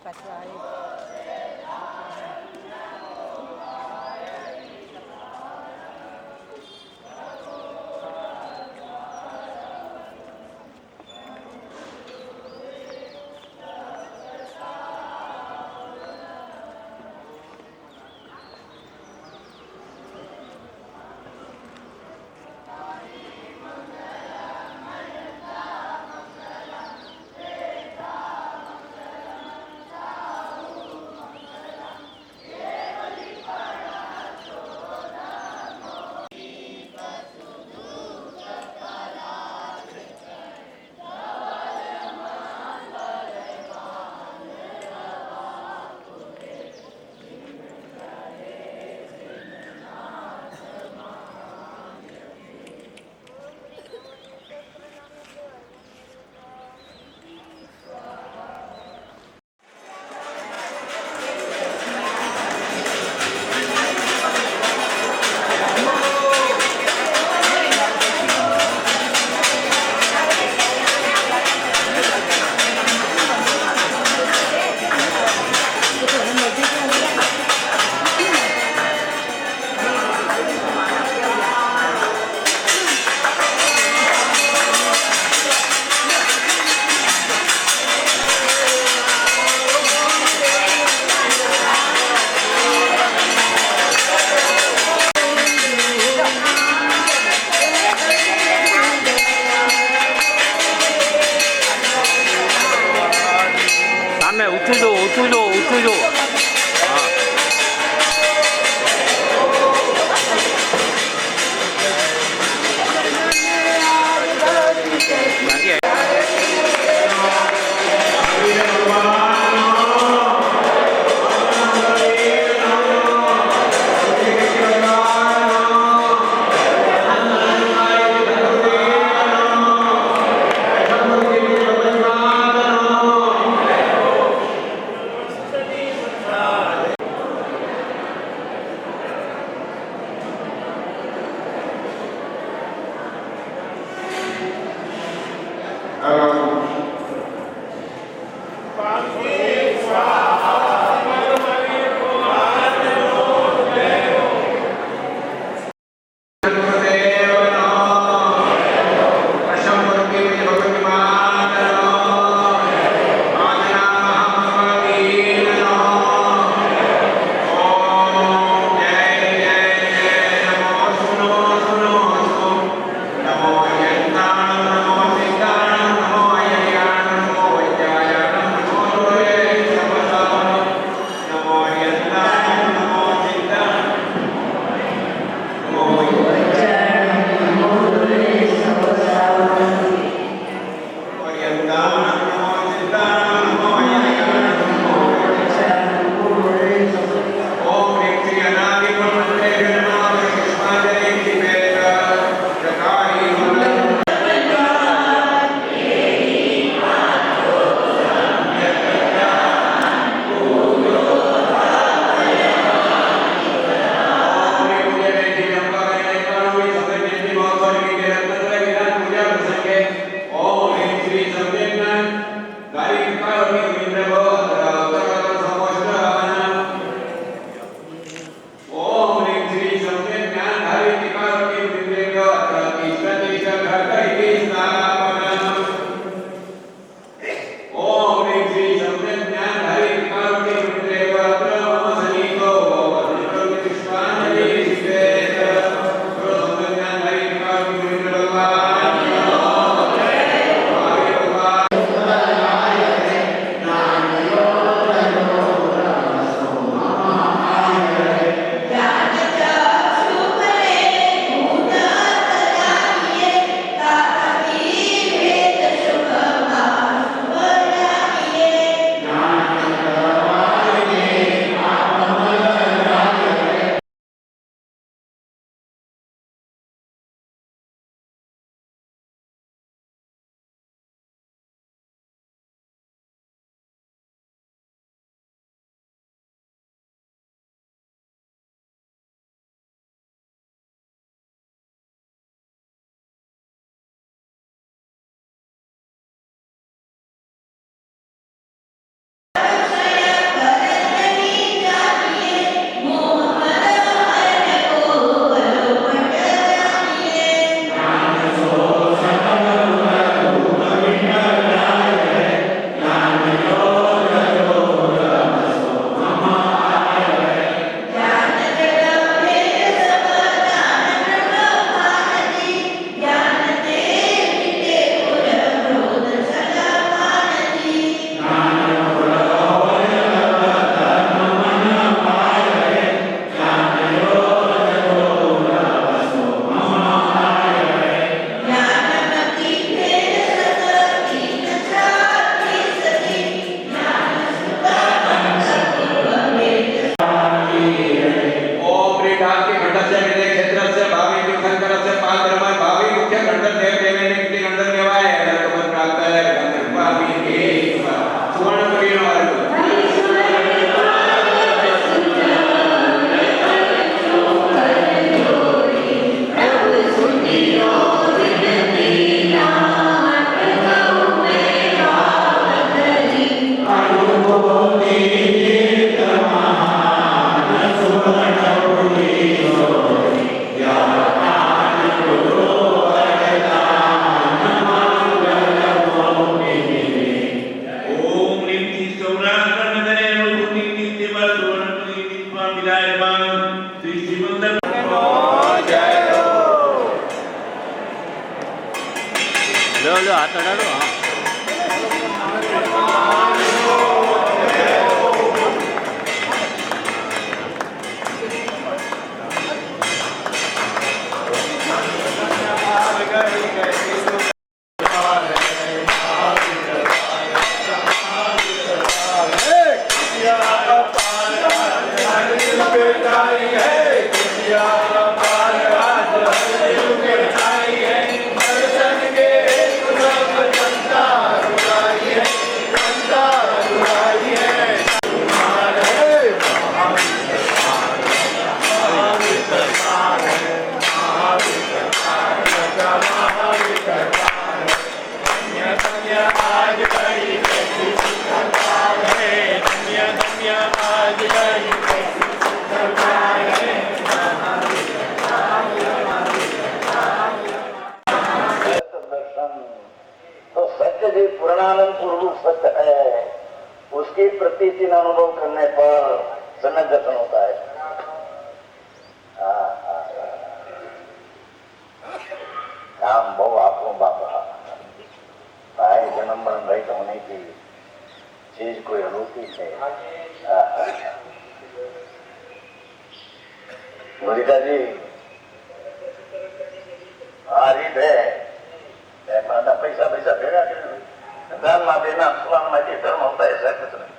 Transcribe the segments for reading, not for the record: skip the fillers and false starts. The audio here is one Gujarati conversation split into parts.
પાછું આવી लो लो हाथ अडाड़ो हाँ तो सत्य जी पूर्णानंद पूर्व सत्य है, उसकी प्रतीति अनुभव करने पर सम्यक दर्शन होता है। काम बहु आपको बाबा भाई जन्म मरण रहित होने की चीज कोई अनूठी है। मुदिता जी આ રીત હે એમાં પૈસા પૈસા ભેગા કરી દાનમાં બેના ફલાણમાંથી ધર્મ હોતા है सकत नहीं।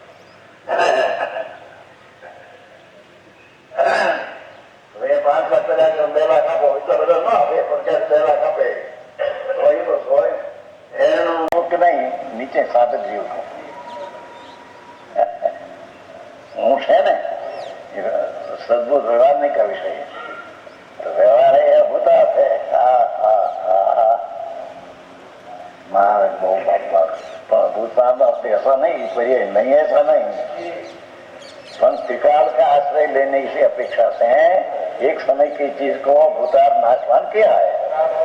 वे 5 लाख पहला जो 2 लाख આપો એટલા બધા ન આપે પણ જ્યારે 2 લાખ આપે તો એ બસ હોય એનું મુક્ત નહીં નીચે સાધક જીવ હું છે ને સદબુદ્ધ व्यवहार नहीं का विषय है, तो व्यवहार है होता है। महाराज बहुत बात भूतकाल आपने ऐसा नहीं पर ये नहीं ऐसा नहीं, पर त्रिकाल का आश्रय लेने की अपेक्षा से एक समय की चीज को भूतार नाशवान किया है,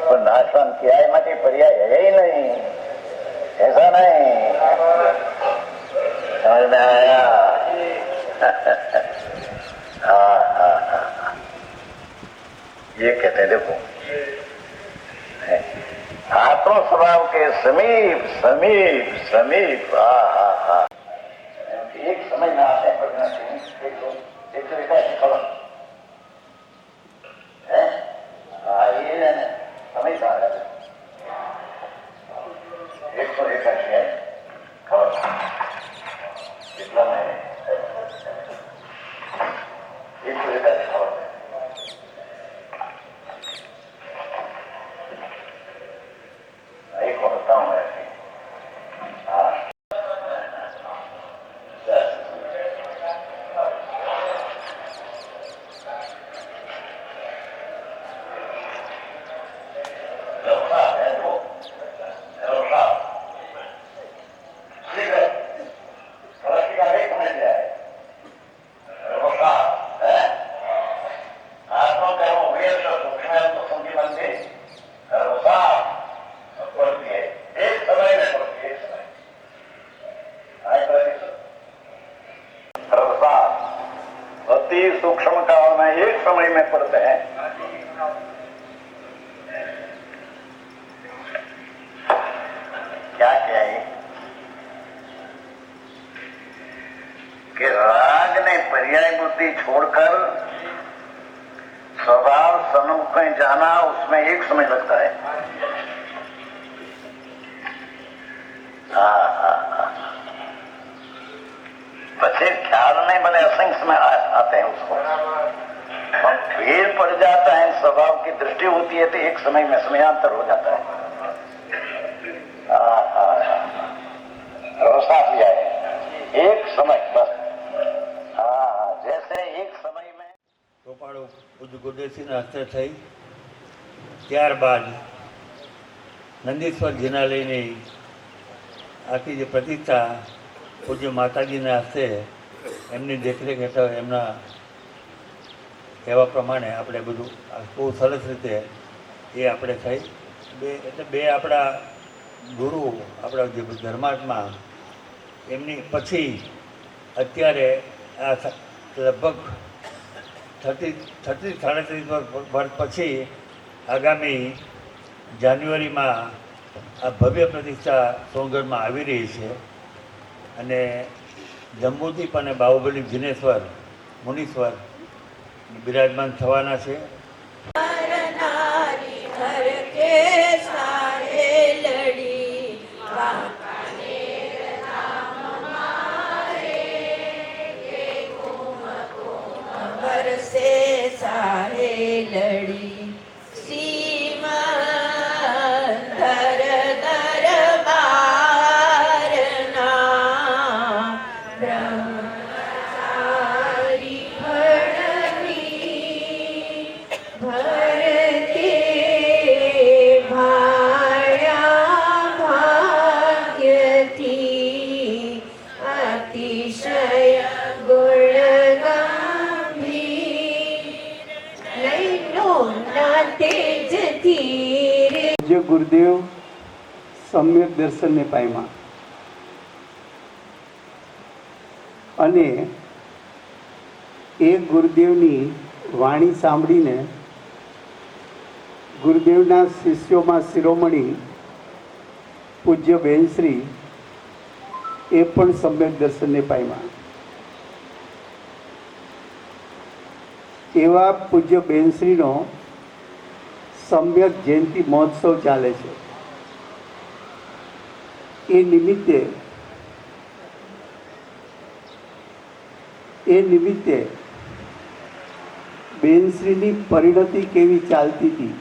पर नाशवान किया है माटी पर्याय है ही नहीं, ऐसा नहीं। समझ में आया? ये कहते हैं देखो आत्म स्वभाव के समीप समीप समीप एक समय में आते हैं एक तरीका खबर है ये समय था एक सौ एक खबर कितना में एक सौ एक खबर एक होता हूँ ऐसे सूक्ष्म काल में एक समय में पड़ते हैं। क्या है कि राग ने पर्याय बुद्धि छोड़कर स्वभाव सन्मुख में जाना उसमें एक समय लगता है। पछे ख्याल नहीं बने असंख्य समय आते हैं उसको, फिर पड़ जाता है स्वभाव की दृष्टि होती है तो एक समय में समयांतर हो जाता है। साथ लिया है एक समय बस। जैसे एक समय में ચોપાડો પૂજ્ય ગુરુદેવસિંહના હસ્તે થઈ, ત્યારબાદ નંદીશ્વરજીના લઈને આખી જે પ્રતિષ્ઠા પૂજ્ય માતાજીના હસ્તે એમની દેખરેખ હેઠળ એમના કહેવા પ્રમાણે આપણે બધું બહુ સરસ રીતે એ આપણે થઈ બે આપણા ગુરુ આપણા જે ધર્માત્મા એમની પછી અત્યારે આ લગભગ 37 વર્ષ પછી આગામી જાન્યુઆરીમાં આ ભવ્ય પ્રતિષ્ઠા સોનગઢમાં આવી રહી છે અને જંબુદીપ અને બાહુબલી જીનેશ્વર મુનીશ્વર બિરાજમાન થવાના છે. લડી સીમંદર દરબારના બ્રહ્મચારી ભણવી ભરતે ભાળ્યા ભાગ્યથી અતિશય પૂજ્ય ગુરુદેવ સમ્યક દર્શનને પામ્યા અને એ ગુરુદેવની વાણી સાંભળીને ગુરુદેવના શિષ્યોમાં શિરોમણી પૂજ્ય બેનશ્રી એ પણ સમ્યક દર્શનને પામ્યા. એવા પૂજ્ય બેનશ્રીનો સમ્યક જયંતિ મહોત્સવ ચાલે છે. એ નિમિત્તે બેનશ્રીની પરિણતિ કેવી ચાલતી હતી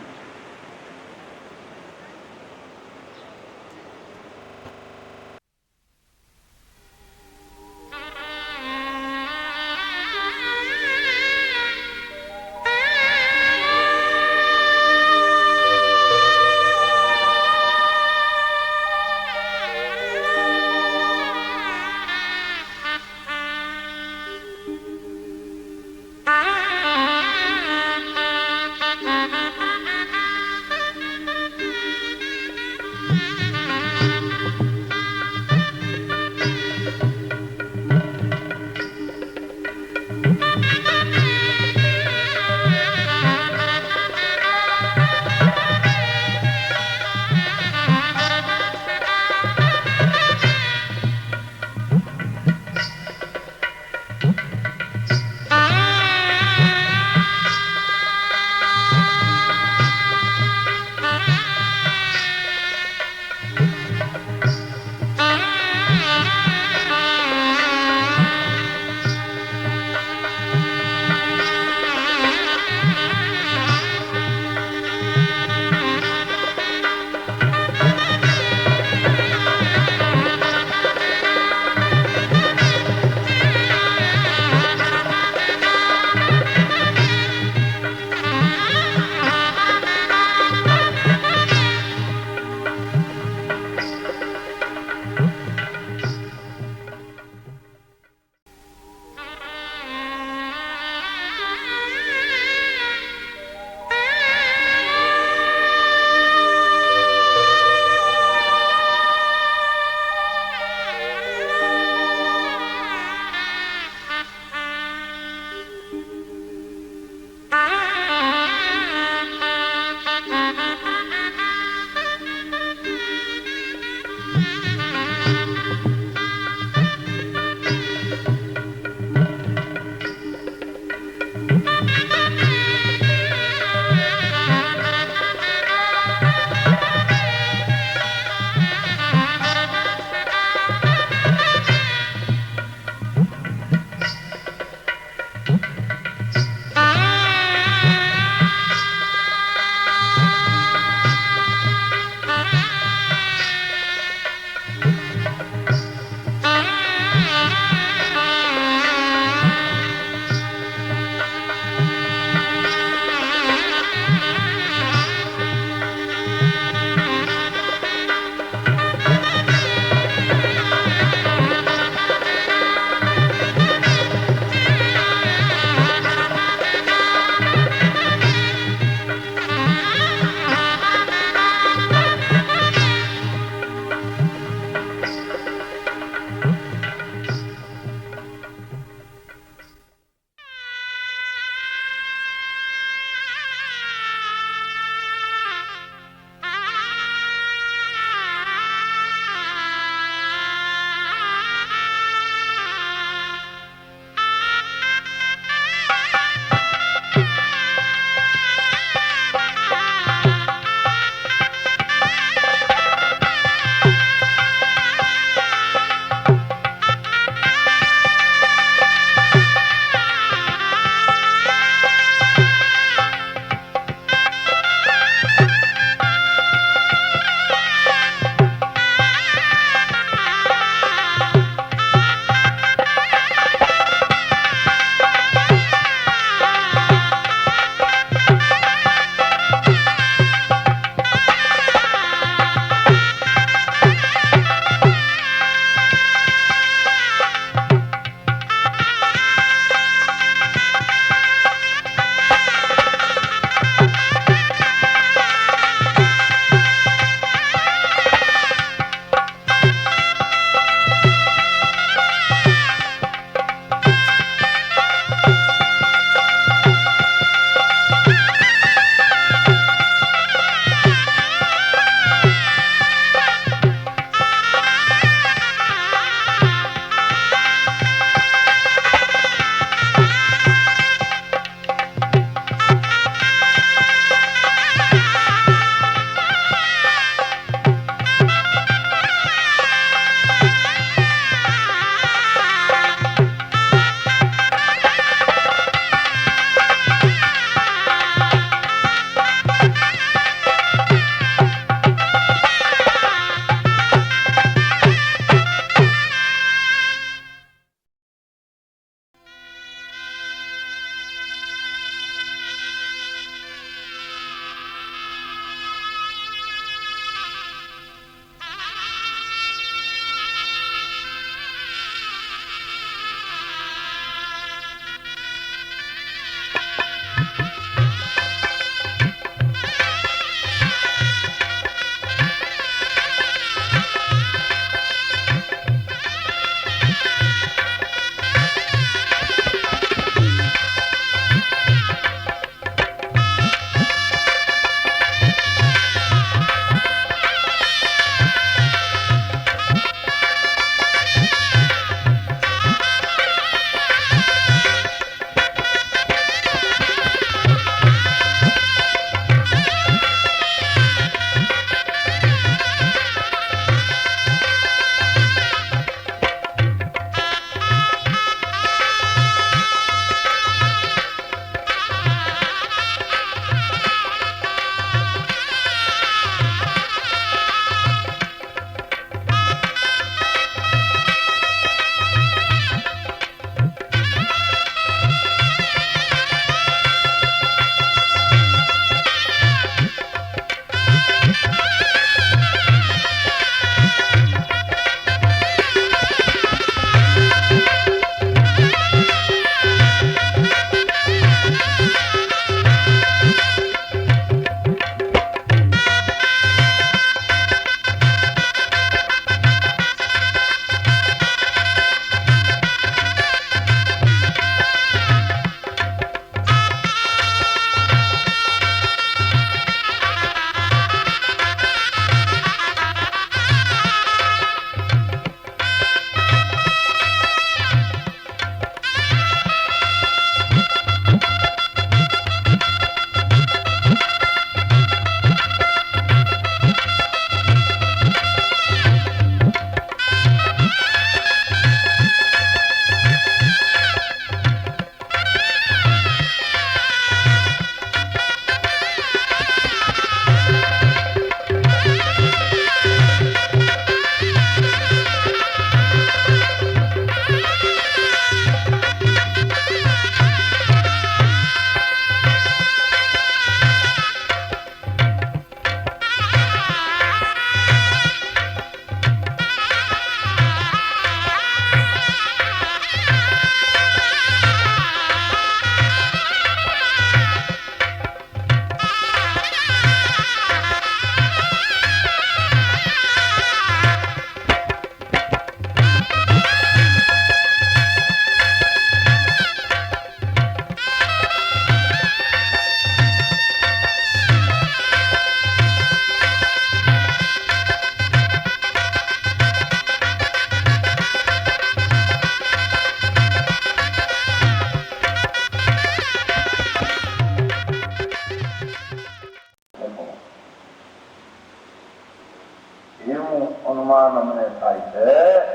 અભિમાન અમને થાય છે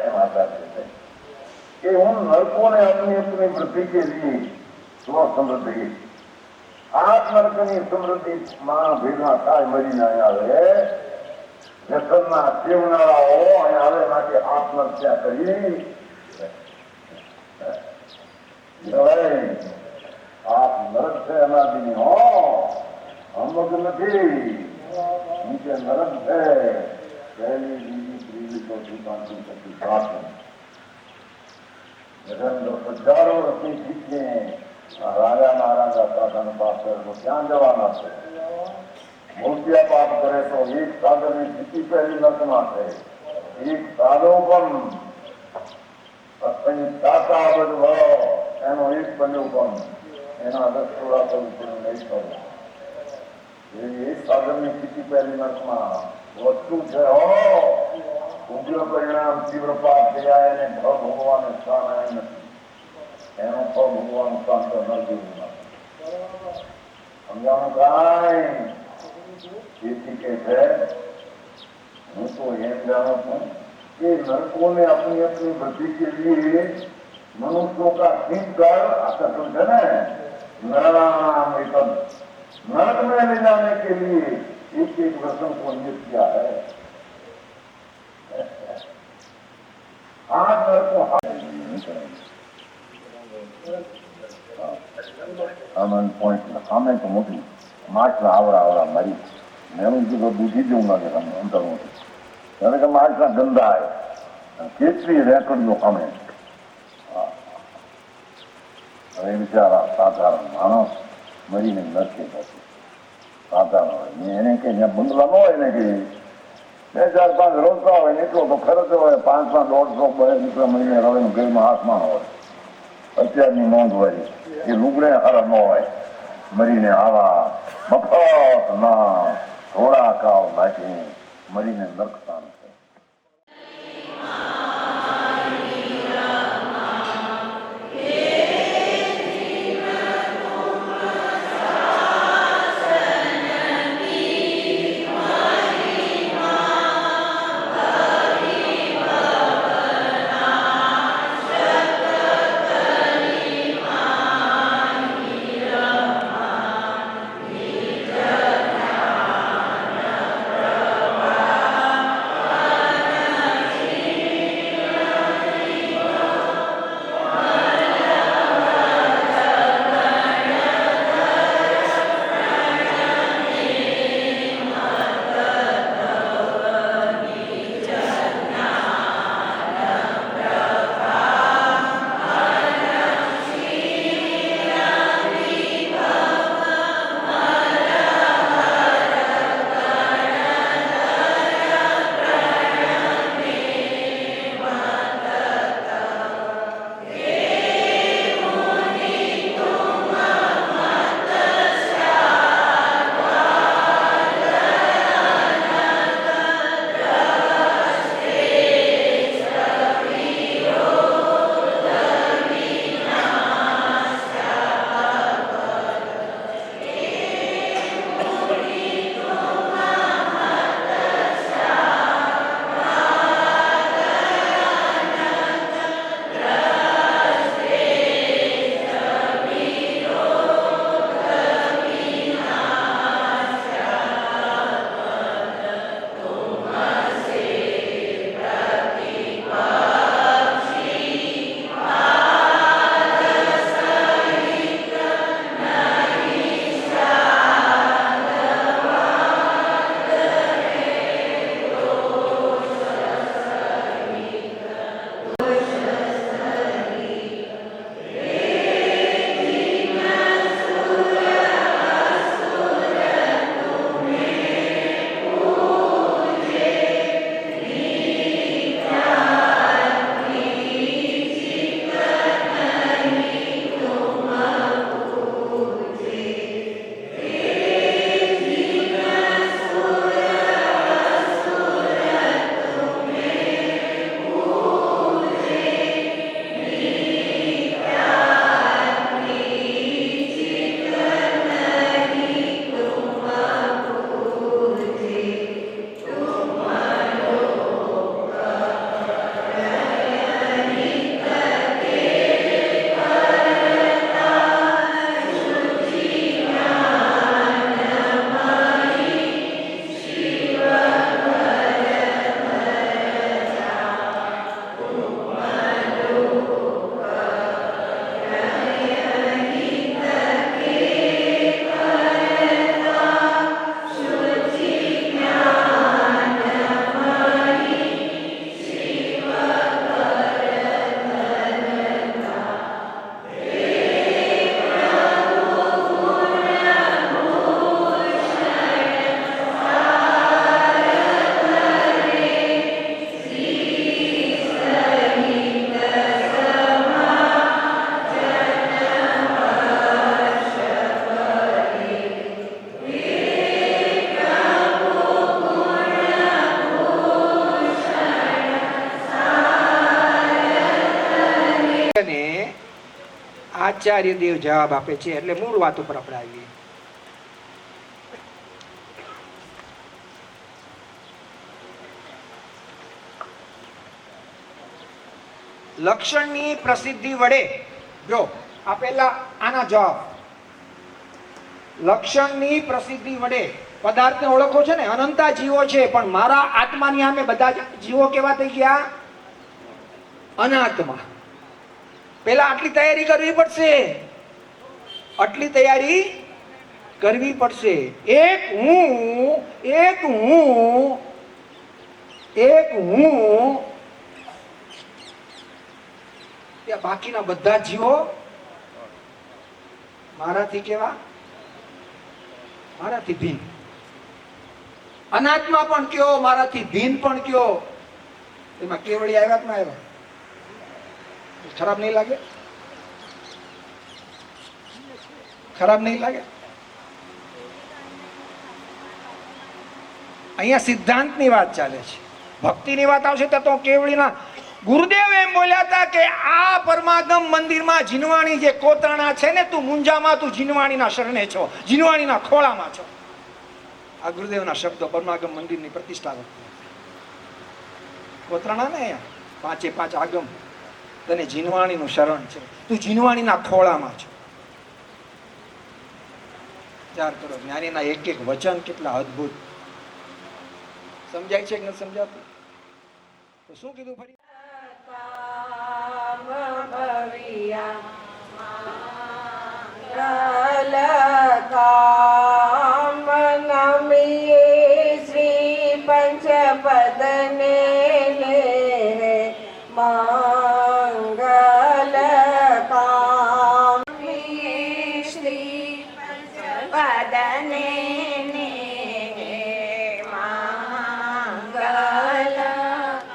એ માતા છે કે હું નરકોને अपनी अपनी वृद्धि के लिए स्व समृद्धि આ નરકની સમૃદ્ધિ માં ભેગા થાય મરીને આવે વ્યસનના સેવનારાઓ અહીં આવે માટે આત્મહત્યા કરી આપ નરક છે અનાદિની હો અમગ નથી નીચે નરક છે પહેલી બીજી ત્રીજી ચોથી પાંચમી છઠ્ઠી સાતમી હજારો વર્ષની જીતને રાજા મહારાજા સાધન પાસે ક્યાં જવાના છે મૂર્તિયા પાપ કરે તો એક સાધનની સ્થિતિ પહેલી નર્કમાં છે એક સાધો પણ તાતા બધું એનો એક બન્યો પણ એના 10 થોડા પવિત્ર નહીં કરો એક સાધનની સ્થિતિ પહેલી નર્કમાં વસ્તુ છે ઉગ્ર પરિણામ તીવ્ર પાપ થયા એને ફળ ભોગવાનું સ્થાન આવ્યા નથી એનો ફળ ભોગવાનું સ્થાન તો ન જેવું સમજાવવાનું કાંઈ તેથી કે છે હું તો એમ જાણું છું कि नरकों में अपनी अपनी वृद्धि के लिए मनुष्यों का ठीक कर आकर्षण है नरक में ले जाने के लिए एक एक वर्षों को नियुक्त किया है आज नरकों हमें तो मोटी मार्च आवड़ा आवड़ा मरी मैं उनकी तो दूसरी दूंगा कि हम अंतर होती કારણ કે માણસના ગંદા કેટલી રેકડીઓ અમે હવે બિચારા સાધારણ માણસ મરીને નરકે જશે સાધારણ હોય એને કે જ્યાં બંગલા ન હોય ને કે 2-4-5 રોજતા હોય નીકળો તો ખર્ચ હોય 500-150 નીકળે મહિને રવેનું ઘરમાં હાથમાં હોય અત્યારની નોંધ હોય એ લુગડે હર ન હોય મરીને આવા મફત ના થોડા કાવ નાખી મરીને નરકસ્તાન છે આચાર્ય દેવ જવાબ આપે છે. એટલે મૂળ વાત ઉપર આપણે આવીએ. લક્ષણની પ્રસિદ્ધિ વડે, જો આ પહેલા આના જવાબ. લક્ષણની પ્રસિદ્ધિ વડે પદાર્થને ઓળખો છે ને, અનંતા જીવો છે, પણ મારા આત્માની સામે બધા જીવો કેવા થઈ ગયા? અનાત્મા. પેલા આટલી તૈયારી કરવી પડશે, આટલી તૈયારી કરવી પડશે. એક હું ત્યાં બાકીના બધા જીવો મારાથી કેવા? મારાથી ભિન્ન. અનાત્મા પણ કયો, મારાથી ભિન્ન પણ કયો. એમાં કેવળી આવ્યા કે ના આવ્યા? ખરાબ નહીં લાગે? ખરાબ નહીં લાગે? અહીંયા સિદ્ધાંતની વાત ચાલે છે. ભક્તિની વાત આવશે તો કેવળીના ગુરુદેવ એમ બોલ્યા હતા કે આ પરમાગમ મંદિરમાં જીનવાણી જે કોતરણા છે ને, તું મુંજામાં, તું જીનવાણીના શરણે છો, જીનવાણીના ખોળામાં છો. આ ગુરુદેવના શબ્દો પરમાગમ મંદિરની પ્રતિષ્ઠા વખતે. કોતરણા ને પાંચે પાંચ આગમ, તને જીનવાણીનું શરણ છે, તું જીનવાણીના ખોળામાં છો. વિચાર કરો, જ્ઞાનીના એક એક વચન કેટલા અદ્ભુત. સમજાય છે કે નથી સમજાતું? તો શું કીધું ફરી? શ્રી પંચપદને મંગલ કામ શ્રી પંચપદને મંગલ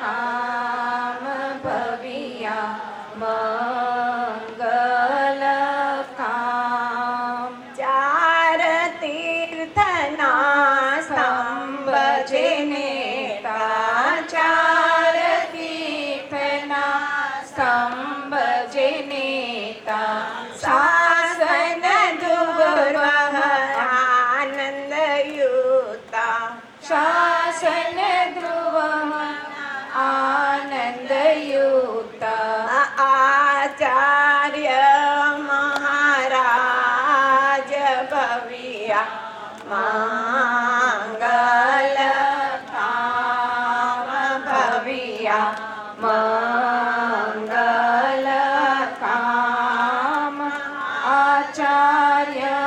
કામ ભવિયા મંગલ કામ. ચાર તીર્થના સ્તંભ જેને ચાર તીર્થના સ્તંભ જેને શાસન ધ્રુવ આનંદ યુતા શાસન ધ્રુવ આનંદ યુતા આચાર્ય મહારાજ ભવિયા મંગલ કામ ભવિયા મંગલ કામ. આચાર્ય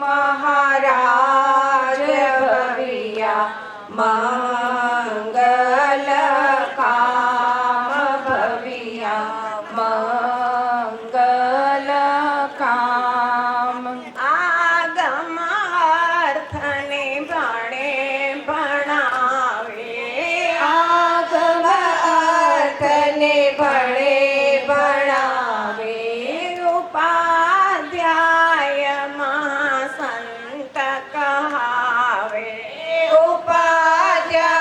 મહારાજ ભવિયા મંગલ કામ ભવિયા મંગલ કામ. આગમ અર્થને ભણે ભણાવે આગમ અર્થને ભણે ભણાવે ઉપાધ્યાય મહાસંત કહાવે ઉપાધ્યાય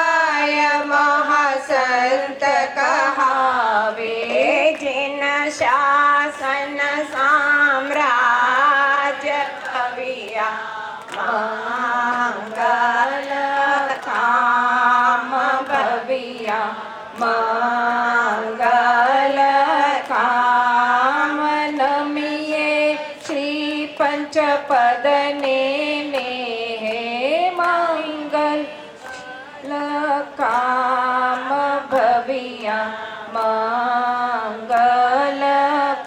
મહાસંત કહાવે જીન શાસન સામ્રાજ કવિયા મંગલ કામ ભવિયા મંગલ કામ. નમીએ શ્રી પંચપદને મંગલ કામ ભવિયા મંગલ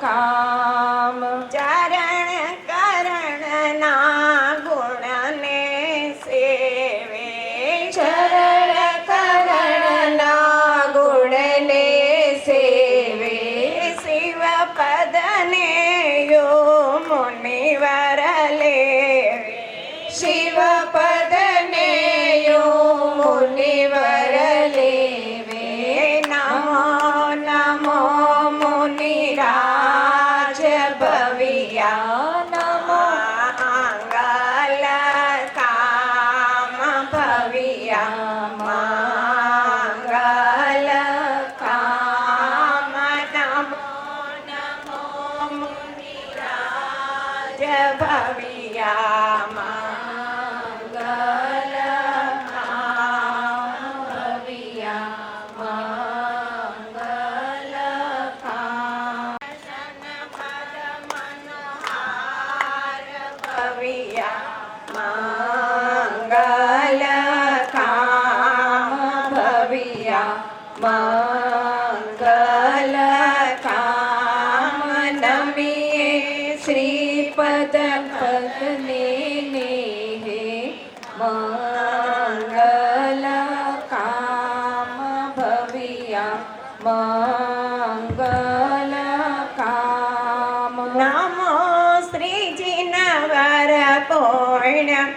કામ. ચરણ કરણના ગુણને સેવે ચરણ કરણના ગુણને સેવે શિવ પદને યો મુનિવર લેવે શિવ પદને યો મુનિવર લેવે. નમો નમો મુનિરાજ ભવિયા નમો મંગલ કામ ભવિયા મંગલ કામ. નમો નમો મુનિરાજ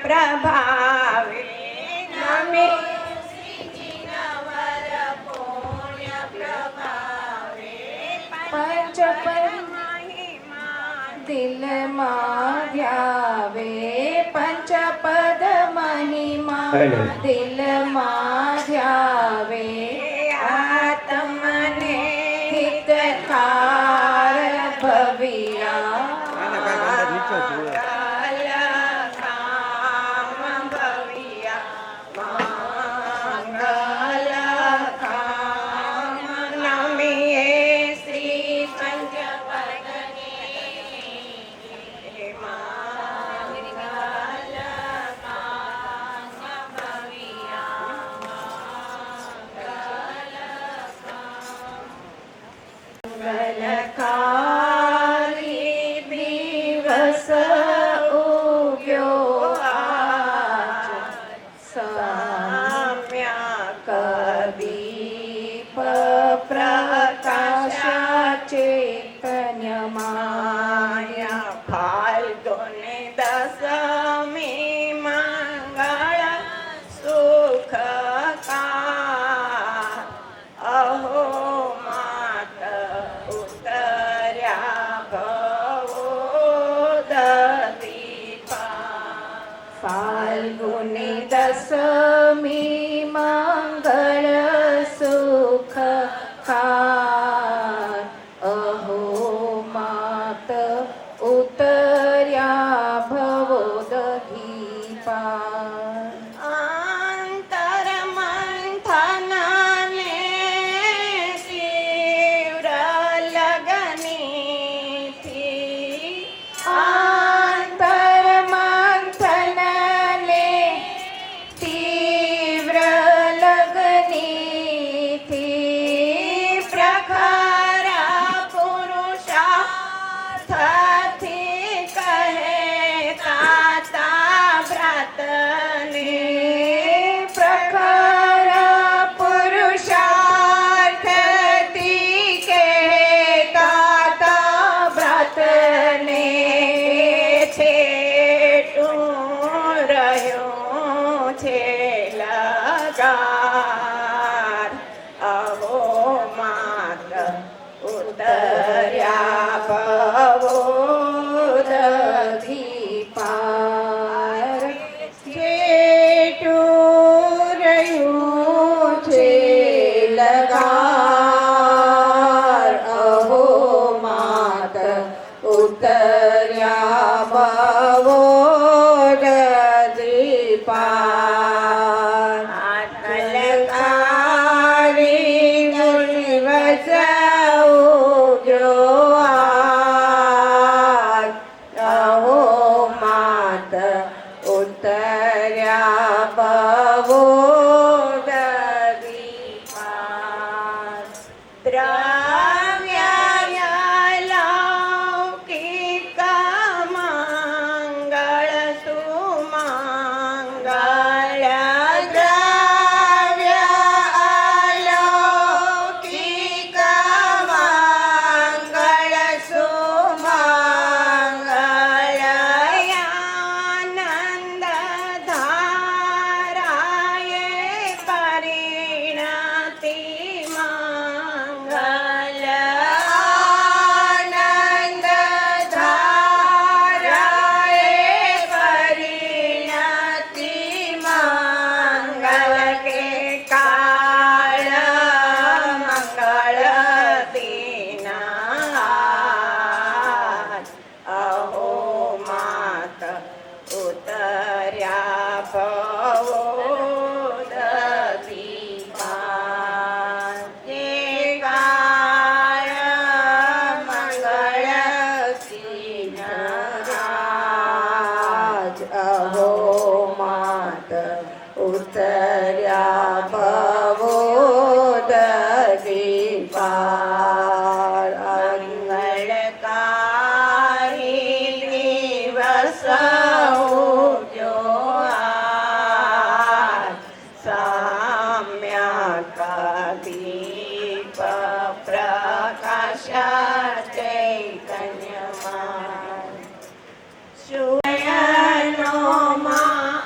પ્રભાવે નમે દિલમાં ધ્યાવે પંચપદ મહિમા દિલમાં ધ્યાવે આત્મને હિતકાર ભવિયા દિવસ ઉગ્યો આજ સામ્યા કદીપ પ્રકાશા ચૈતન્યમાયા ફાલ્ગુને દશમી મંગળ સુખકાર અહો માત ઉતર્યા ભવો દીપા ફાલ્ગુની દશમી મંગળ સુખકાર અહો માત ઉતર્યા ભવો દીપા અંતર મંથનને તીવ્ર લગનીથી અંતર મંથનને તીવ્ર લગનીથી પ્રખર પુરુષાર્થથી કહેતા તા વ્રતને પ્રખર પુરુષાર્થથી કહેતા તા વ્રતને છેટું રહ્યું છે લગાર અહો માત ઉતર્યા ભવો દીપાર છેટું રહ્યું છે લગાર અહો માત ઉતર્યા ભવો દીપાર કલકારી દિવસ ઉગ્યો આજ અહો માત ઉતર્યા ભવો દીપાર દ્રવ્ય લૌકિક મંગળ સુમંગળ દ્રવ્ય અલૌકિક મંગળ સુમંગળ આનંદ ધારાએ પરિણતિ મંગલ આનંદ ધારાએ પરિણતિ મંગલ કે કાળ મંગળ દીના અહો માત ઉતર્યા ભવો દીપાર જે કાળ મંગળ દીનરાજ અહો માત ઉતર્યા ભવો દીપાર અંગળકારી દિવસ ઉગ્યો આજ સામ્યક દીપ પ્રકાશ ચૈતન્યમાં શૂયનો માં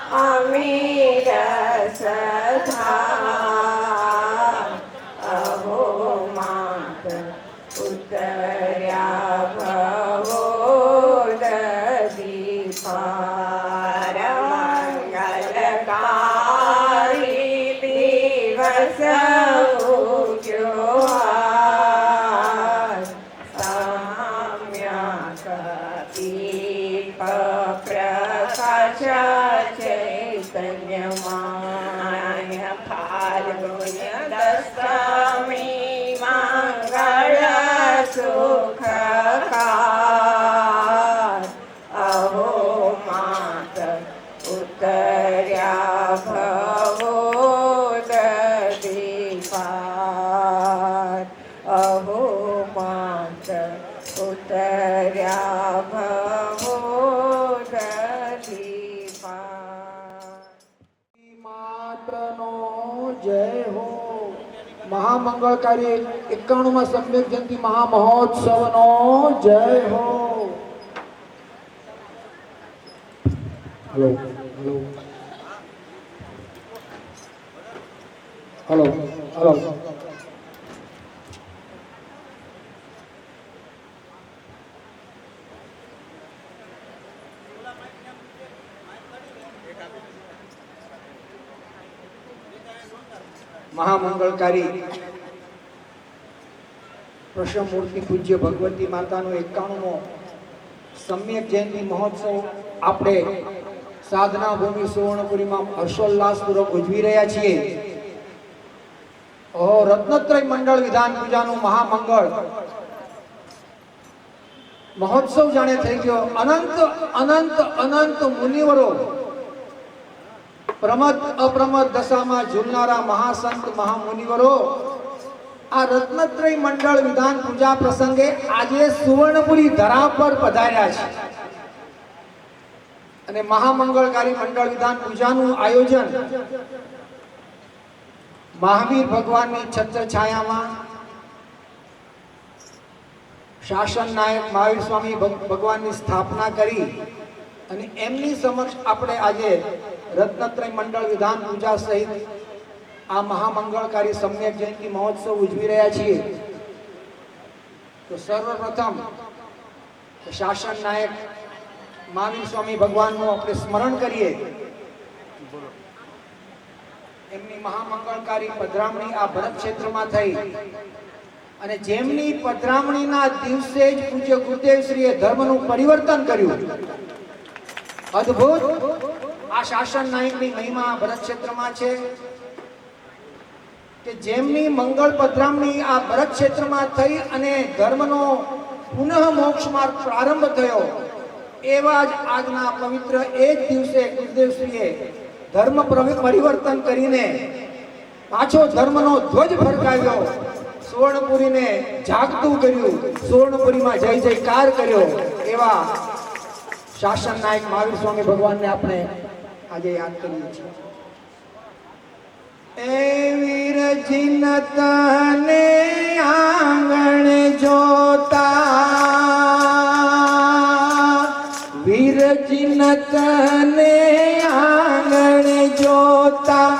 કાળી દિવસ ઉગ્યો આજ. સામ્યક દીપ પ્રકાશ ચૈતન્યમાં ફાલ્ગુન દશમી મંગળ સુખકાર. અહો માત ઉતર્યા ભવોદ દીપાર. અહો માત ઉતર્યા ભવોદ દીપાર. માતનો જય હો. મહામંગળકારી 91માં સમ્યક જયંતિ મહામહોત્સવનો જય હો. Hello hello hello hello. મહામંગળકારી પ્રસમમૂર્તિ પૂજ્ય ભગવતી માતાનો 91મો સમ્યક જયંતિ મહોત્સવ આપણે સાધના ભૂમિ સુવર્ણપુરીમાં હર્ષોલ્લાસપૂર્વક ઉજવી રહ્યા છીએ. રત્નત્રય મંડળ વિધાન પૂજાનું મહામંગળ મહોત્સવ જાણે થઈ ગયો. અનંત અનંત અનંત મુનિવરો પ્રમદ અપ્રમદ દશામાં ઝૂલનારા મહાસંત મહામુનિવરો આ રત્નત્રય મંડળ વિધાન પૂજા પ્રસંગે આજે સુવર્ણપુરી ધરા પર પધાર્યા છે અને મહામંગળકારી મંડળ વિધાન પૂજાનું આયોજન મહાવીર ભગવાનની છત્ર છાયામાં શાસન નાયક મહાવીર સ્વામી ભગવાનની સ્થાપના કરી અને એમની સમક્ષ આપણે આજે રત્નત્રય મંડળ વિધાન પૂજા સહિત આ મહામંગળકારી સમ્યક જયંતિ મહોત્સવ ઉજવી રહ્યા છીએ. તો સર્વપ્રથમ શાસન નાયક મહાવીર સ્વામી ભગવાનનું આપણે સ્મરણ કરીએ. એમની મહામંગળકારી પધરામણી આ ભરત ક્ષેત્રમાં થઈ અને જેમની પધરામણીના દિવસે જ પૂજ્ય ગુરુદેવ શ્રીએ ધર્મનું પરિવર્તન કર્યું. અદ્ભુત આ શાસન નાયકની મહિમા ભરત ક્ષેત્રમાં છે કે જેમની મંગળ પધરામણી આ ભરત ક્ષેત્રમાં થઈ અને ધર્મનો પુનઃ મોક્ષ માર્ગ પ્રારંભ થયો. એવા જ આજના પવિત્ર એ જ દિવસે ગુરુદેવશ્રીએ ધર્મ પરિવર્તન કરીને પાછો ધર્મનો ધ્વજ ફરકાવ્યો, સુવર્ણપુરીને જાગતું કર્યું, સુવર્ણપુરીમાં જય જયકાર કર્યો. એવા શાસન નાયક મહાવીર સ્વામી ભગવાનને આપણે આજે યાદ કરીએ છીએ. એ વીર જીનતને આંગણ જોતા, વીર જીનતને આંગણ જોતા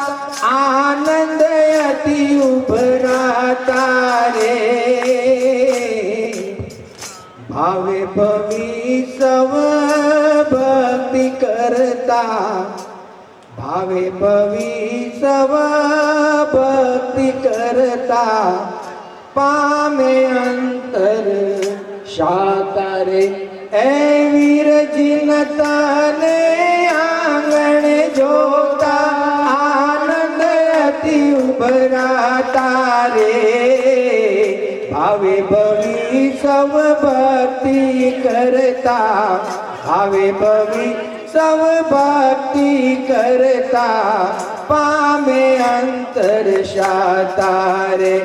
આનંદ અતિ ઉભરાતા રે. ભાવે ભવી સવ ભક્તિ કરતા, ભાવે ભવી સવ ભક્તિ કરતા પામે અંતર શાતારે. એ વીર જીનતને આંગણ જોતા આનંદ અતિ ઉભરાતા રે. ભાવે ભવી સવ ભક્તિ કરતા, ભાવે ભવી સવ ભક્તિ કરતા પામે અંતર શાતારે.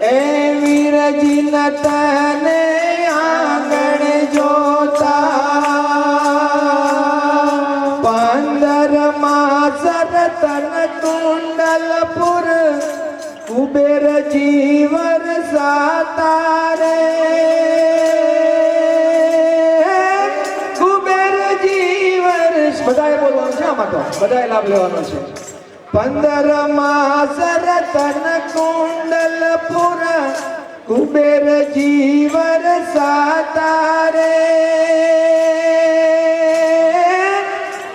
એ વીર જીનતને આંગણ જોતા 15 માસ રતન કુંડલપુર કુબેર જીવર સાતારે. કુબેર જીવર બધાએ બોલવાનું છે, આમાં તો બધાએ લાભ લેવાનો છે. 15 માસ રતન કુંડલપુર કુબેર જીવર સાતારે.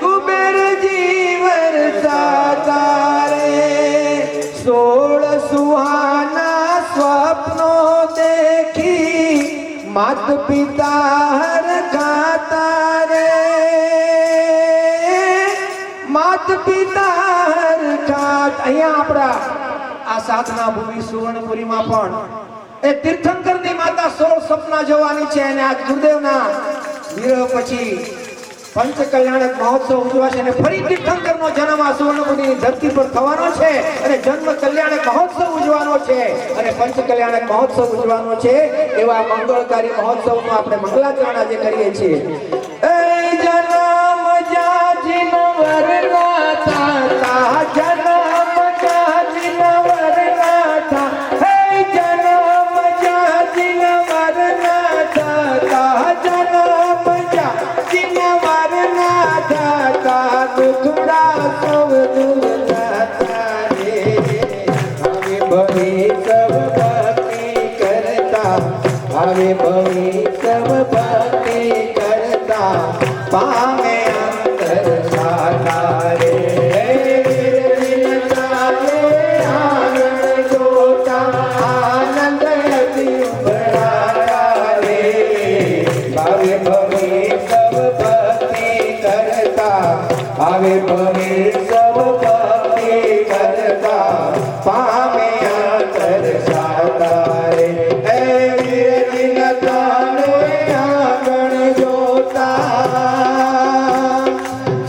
કુબેર જીવર સાતારે. देखी मात पिता हर गाता रे मात પિતા હર ખાત અહીંયા આપણા આ સાધના ભૂમિ સુવર્ણપુરીમાં પણ એ તીર્થંકરની માતા 16 સપના જોવાની છે અને આ ગુરુદેવના વિરહ પછી પંચ કલ્યાણક મહોત્સવ ઉજવાશે અને ફરી તીર્થંકરનો જન્મ આ સુવર્ણપુરીની ધરતી પર થવાનો છે અને જન્મ કલ્યાણક મહોત્સવ ઉજવાનો છે અને પંચ કલ્યાણક મહોત્સવ ઉજવાનો છે એવા મંગળકારી મહોત્સવનો આપણે મંગલાચરણ આજે કરીએ છીએ એ જન્મ જાજીન વરનાથા જન્મ જાજીન વરનાથા હે જન્મ જાજીન વરનાથા જન્મ જાજીન વરનાથા દુખડા સૌ દૂર થતા રે હવે ભવી સબ ભક્તિ કરતા હવે ભવી સબ ભક્તિ કરતા પામે અંતર સાકારે આનંદ જોતા આનંદ અતિ ઉભરાયા રે ભાવે ભવે સબ ભક્તિ કરતા ભાવે ભવે સબ ભક્તિ કરતા પામે અંતર સાકારે હે વીર દિનતાને આંગણ જોતા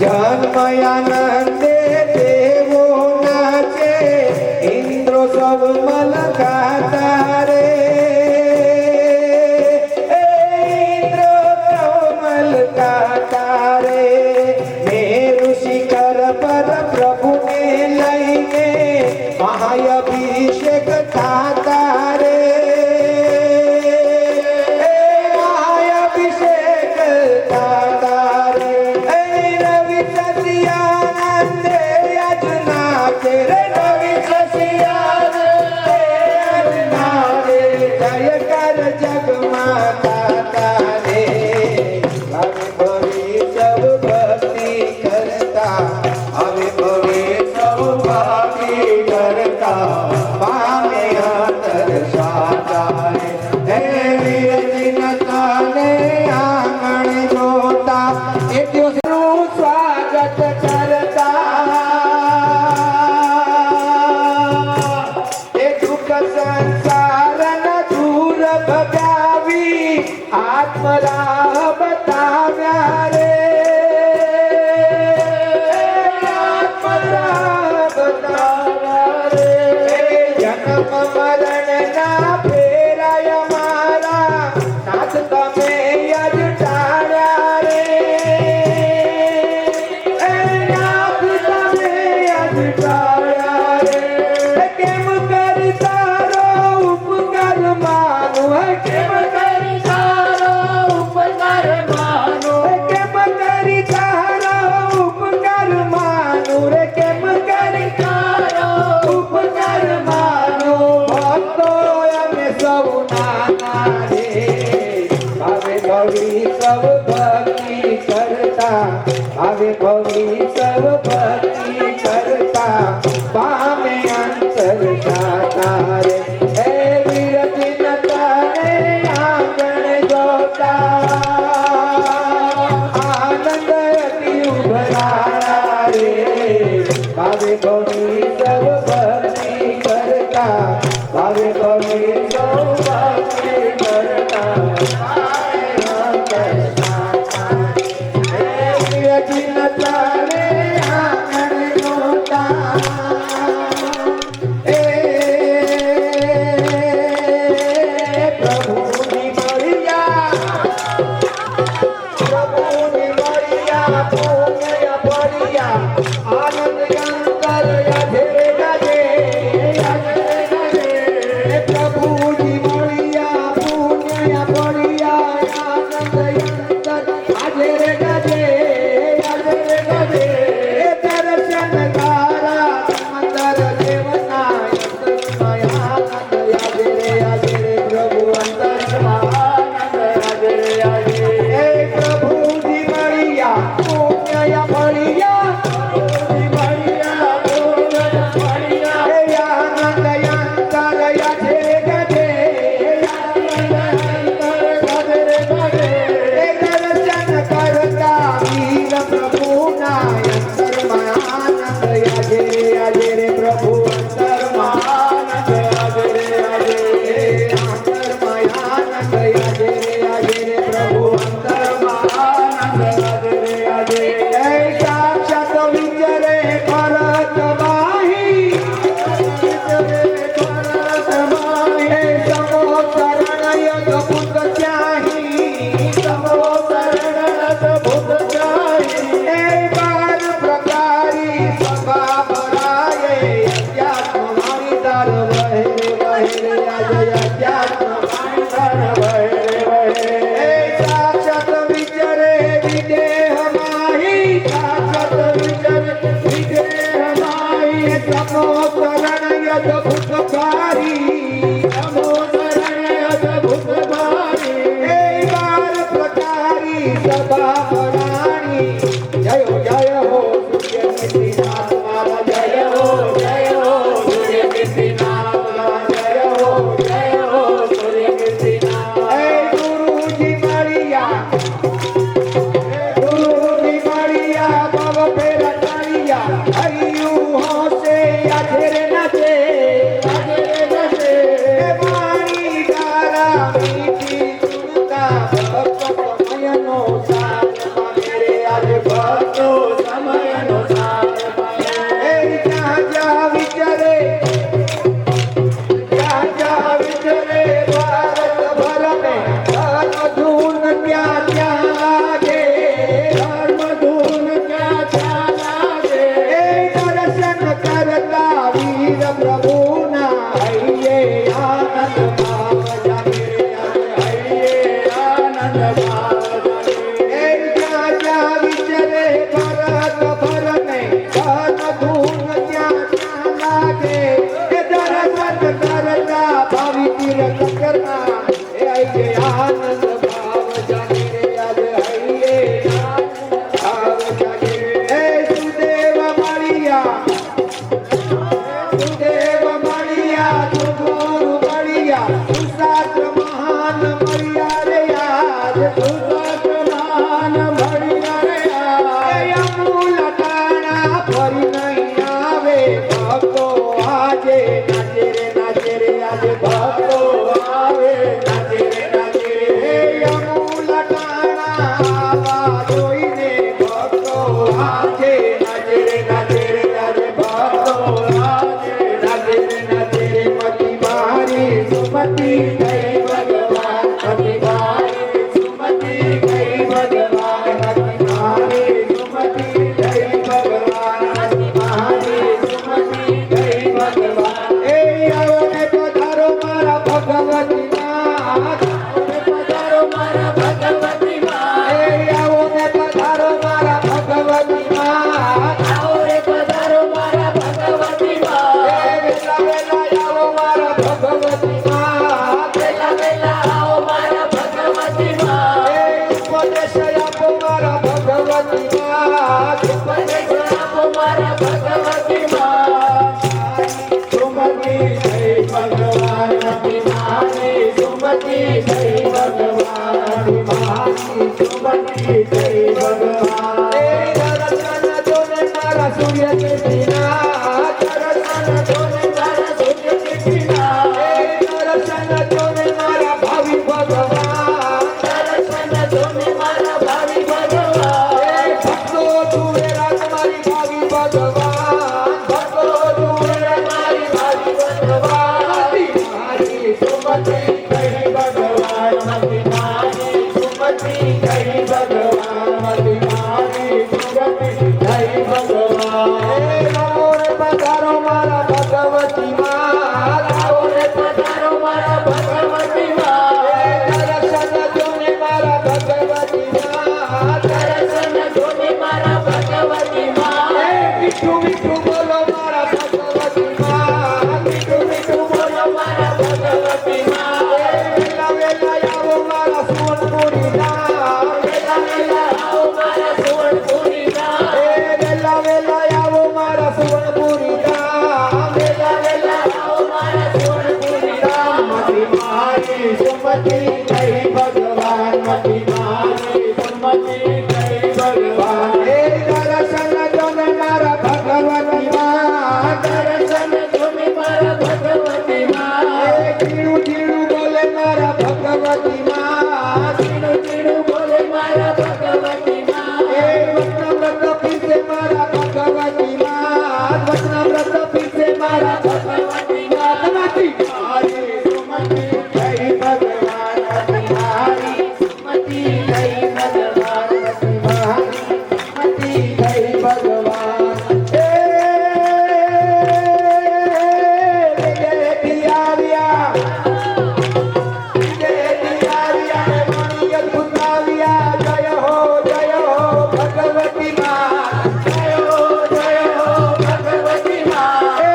જન્મયાનંદે દેવો નાચે ઇન્દ્રો સબ મલકાતા રે ઇન્દ્રો મલકાતા રે મેરુ શિખર પર પ્રભુને લઈને મહાઅભિષેક થાતા રે મહાઅભિષેક થાતા રે રવિ સસિયાનંદે યજના કે રે રવિ સસિયાનંદે યજના કે જય કર જગમાતા રે હવે ભવી સબ ભક્તિ કરતા હવે ભવી સબ ભક્તિ કરતા પામે અંતર સાતા રે હે વીર દિનતાને આંગણ જોતા એક દિવસનું સ્વાગત કરતા એ દુઃખ સંસારના દૂર ભગાવી આત્મરાહ બતાવ્યા રે આત્મરાહ બતાવ્યા રે જન્મ મરણના ફેરાય મારા નાથ તમે યજ ટાળ્યા રે નાથ તમે યજ ટાળ્યા રે કેમ કરી તારો ઉપકાર માનું કેમ કરી તારો ઉપકાર માનું કેમ કરી તારો ઉપકાર માનું રે કેમ કરી તારો ઉપકાર માનું ભક્તો અમે સૌ નાના રે હવે ભવી સબ ભક્તિ કરતા હવે ભવી સબ ભક્તિ કરતા પામે અંતર સાતા રે હે વીર દિનતાને આંગણ જોતા આનંદ અતિ ઉભરાયા રે ભાવે ભવી સબ ભક્તિ કરતા ભાવે ભવી સૌ ભક્તિ કરતા પામે અંતર સાતા હે વીર દિનતાને આંગણ જોતા એ પ્રભુની મળ્યા પુણ્ય પડ્યા આનંદ અંતર યાદે ગાજે પ્રભુજી મળ્યા પુણ્ય પડ્યા આનંદ અંતર આજે રે ગાજે દર્શન ગારા મંદર દેવના આનંદ યાદે રે પ્રભુ અંતર આનંદ યાદે હે પ્રભુજી મળ્યા પુણ્ય પડ્યા પ્રભુજી મળ્યા તમો શરણ અદભુત ભારી તમો શરણ અદભુત ભારી હે બાર પ્રકારી સભા પરાણી જય હો સૂર્ય નિધિનાથ મારા જય હો સૂર્ય નિધિનાથ જય હો સૂર્ય નિધિનાથ હે ગુરુજી મળ્યા ભવ ફેરા તાળિયા હરિયું હોશે આધેરે નજે વાણી ગારા મીઠી સુનતા ભક્ત સમયનો સાથ માગે આજે ભક્તો સમયનો સાથ માગે એ જ્યાં વિચારે ભારત ભર મેં ધર્મ ધૂન ત્યાં ત્યાં લાગે ધર્મ ધૂન ત્યાં લાગે એ દર્શન કરતા વીર પ્રભુના હૈયે આનંદ ભાવ જાગે હૈયે આનંદ ભાવ જાગે એ જ્યાં વિચરે ભારત ભર મેં ધર્મ ધૂન ત્યાં ત્યાં લાગે એ દર્શન કરતા ભાવિ તીર્થ કરના એ હૈયે આનંદ ભાવ જાગે આજે હૈયે આનંદ ભાવ જાગે એ સુદેવ મળ્યા ગુરુ મળ્યા સુશાસ્ત્ર મહાન મળ્યા રે આજ સુશાસ્ત્ર મહાન મળ્યા રે આજ અમૂલ ટાણા ફરી નહીં આવે ભક્તો આજે નાચે રે આજે ભક્તો આવે નાચે રે હે અમૂલ ટાણા આવા જોઈને ભક્તો આજે નાચે રે આજે ભક્તો આજે નાચે રે મતિ મારી સુમતિ ગઈ ભગવાન મતિ મારી સુમતિ ગઈ ભગવાન મતિ મારી સુમતિ ગઈ ભગવાન મતિ મારી સુમતિ ગઈ ભગવાન એ આવો ને પધારો મારા ભગવતી નાથ પધારો મારા ભગવતી માં એ આવો ને પધારો મારા ભગવતી નાથ આવો રે પધારો મારા ભગવતી માં એ વેલા વેલા આવો મારા ભગવતી માં વેલા વેલા આવો મારા ભગવતી માં એ ઉપદેશ આપો મારા ભગવતી માં ઉપદેશ આપો મારા ભગવતી માં સુમતિ જય ભગવાન મતિ મારી સુમતિ જય ભગવાન મારી સુમતિ જય ભગવાન એ દર્શન જોને મારા સૂર્ય નિધિનાથ દર્શન જોને મારા સૂર્ય નિધિનાથ એ દર્શન જોને મારા ભાવિ ભગવાન દર્શન જોને મારા ભાવિ ભગવાન એ ભક્તો જુએ તમારી ભાવિ ભગવાન ભક્તો જુએ મારી ભાવિ ભગવાન મારી સુમતિ જય ભગવાન મતિ મારી સુમતિ જય ભગવાન મતિ મારી સુમતિ જય ભગવાન એ આવો રે પધારો મારા ભગવતી માં આવો રે પધારો મારા ભગવતી માં એ દર્શન જોને મારા ભગવતી માં દર્શન જોને મારા ભગવતી માં એ મીઠું મીઠું બોલો મારા ભગવતી માં મીઠું મીઠું બોલો મારા ભગવતી માં એ વેલા વેલા આવો મારા સુવર્ણપુરી ધામ વેલા વેલા આવો મારા સુવર્ણપુરી ધામ એ વેલા વેલા આવો મારા સુવર્ણપુરી ધામ વેલા વેલા આવો મારા સુવર્ણપુરી ધામ મતિ મારી સુમતિ જય ભગવાન મતિ મારી સુમતિ જય ભગવાન એ દર્શન જોને મારા ભગવતી માં દર્શન જોને મારા ભગવતી માં એ જીણું જીણું બોલે મારા ભગવતી માં જીણું જીણું બોલે મારા ભગવતી માં એ વચનામૃત પીસે મારા ભગવતી માં વચનામૃત પીસે મારા ભગવતી માં મતિ મારી સુમતિ જય ભગવાન મતિ મારી સુમતિ જય ભગવાન મતિ મારી સુમતિ જય ભગવાન એ વિજયથી આવ્યા મણી અદ્ભુત આવ્યા જય હો ભગવતી માં જય હો ભગવતી માં એ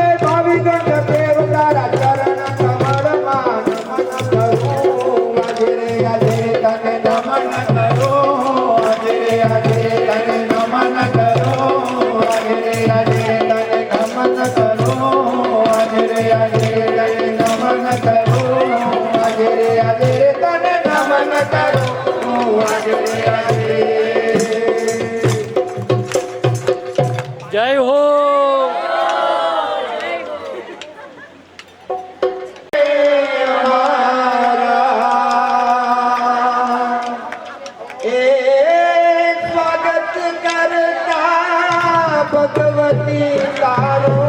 તારો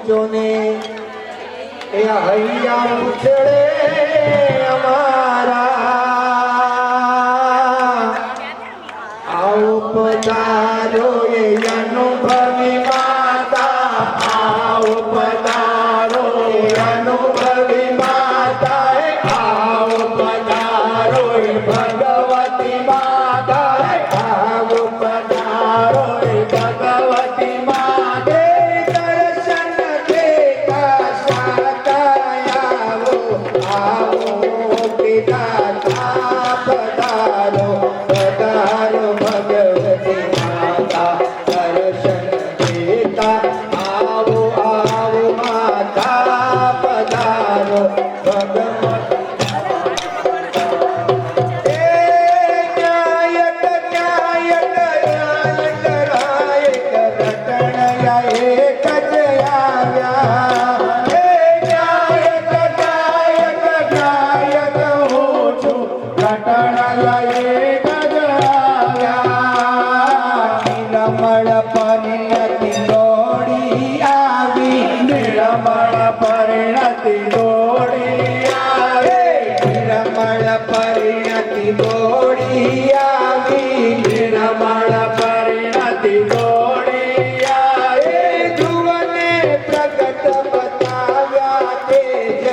જોને એ હૈયા ઉછળે અમારા આવો પધારો એ અનુભવી માતા આવો પધારો એ અનુભવી માતા આવો પધારો એ ભગવતી માતા આવો પધારો એ ભગવતી માતે દર્શન દેતા સાકાયાવો આવો પિતા પધારો પધારો ભગવતી માતા દર્શન દેતા આવો આવો માતા પધારો ભગવતી પરિણતિ દોડી આવી નિર્મળ પરિણતિ દોડી આવી નિર્મળ પરિણતિ દોડી આવી નિર્મળ પરિણતિ દોડી આવી ધ્રુવને પ્રગટ બતાવ્યા તેજ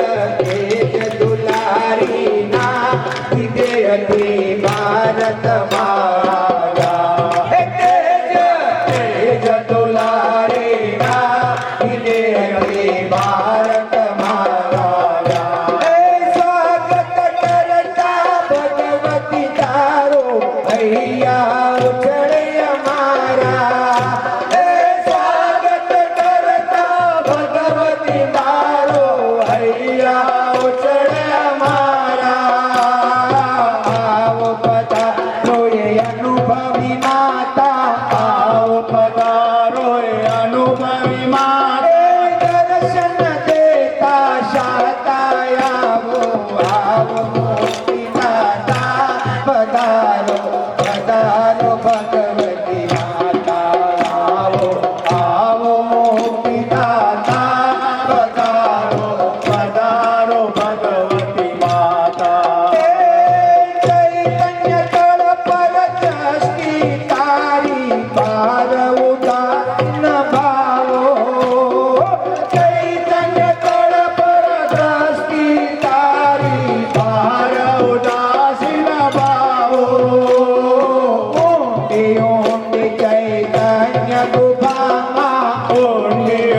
દુલારી ના વિદેહથી ભારત મારા તેજ દુલારી ના વિદેહથી ભારત મારા સ્વાગત કરતા ભગવતી તારો હૈયા ઉછળે અમારા સ્વાગત કરતા ભગવતી તારો હૈયા ઉછળે અમારા આવો પધારો એ અનુભવી માતા આવો પધારો એ અનુભવી માતે દર્શન દેતા શાતા આવો મોટી દાતા પધારો પધારો ભગવતી માતા આવો આવો મોટી દાતા પધારો પધારો ભગવતી માતા ચૈતન્ય તળ પર દ્રષ્ટિ તારી પાર ઉદાન ભાવો ચૈતન્ય તળ પર દ્રષ્ટિ તારી પાર ઉદાસીન ભાવો ઊંડી ઊંડી ચૈતન્ય ગુફામાં ઊંડી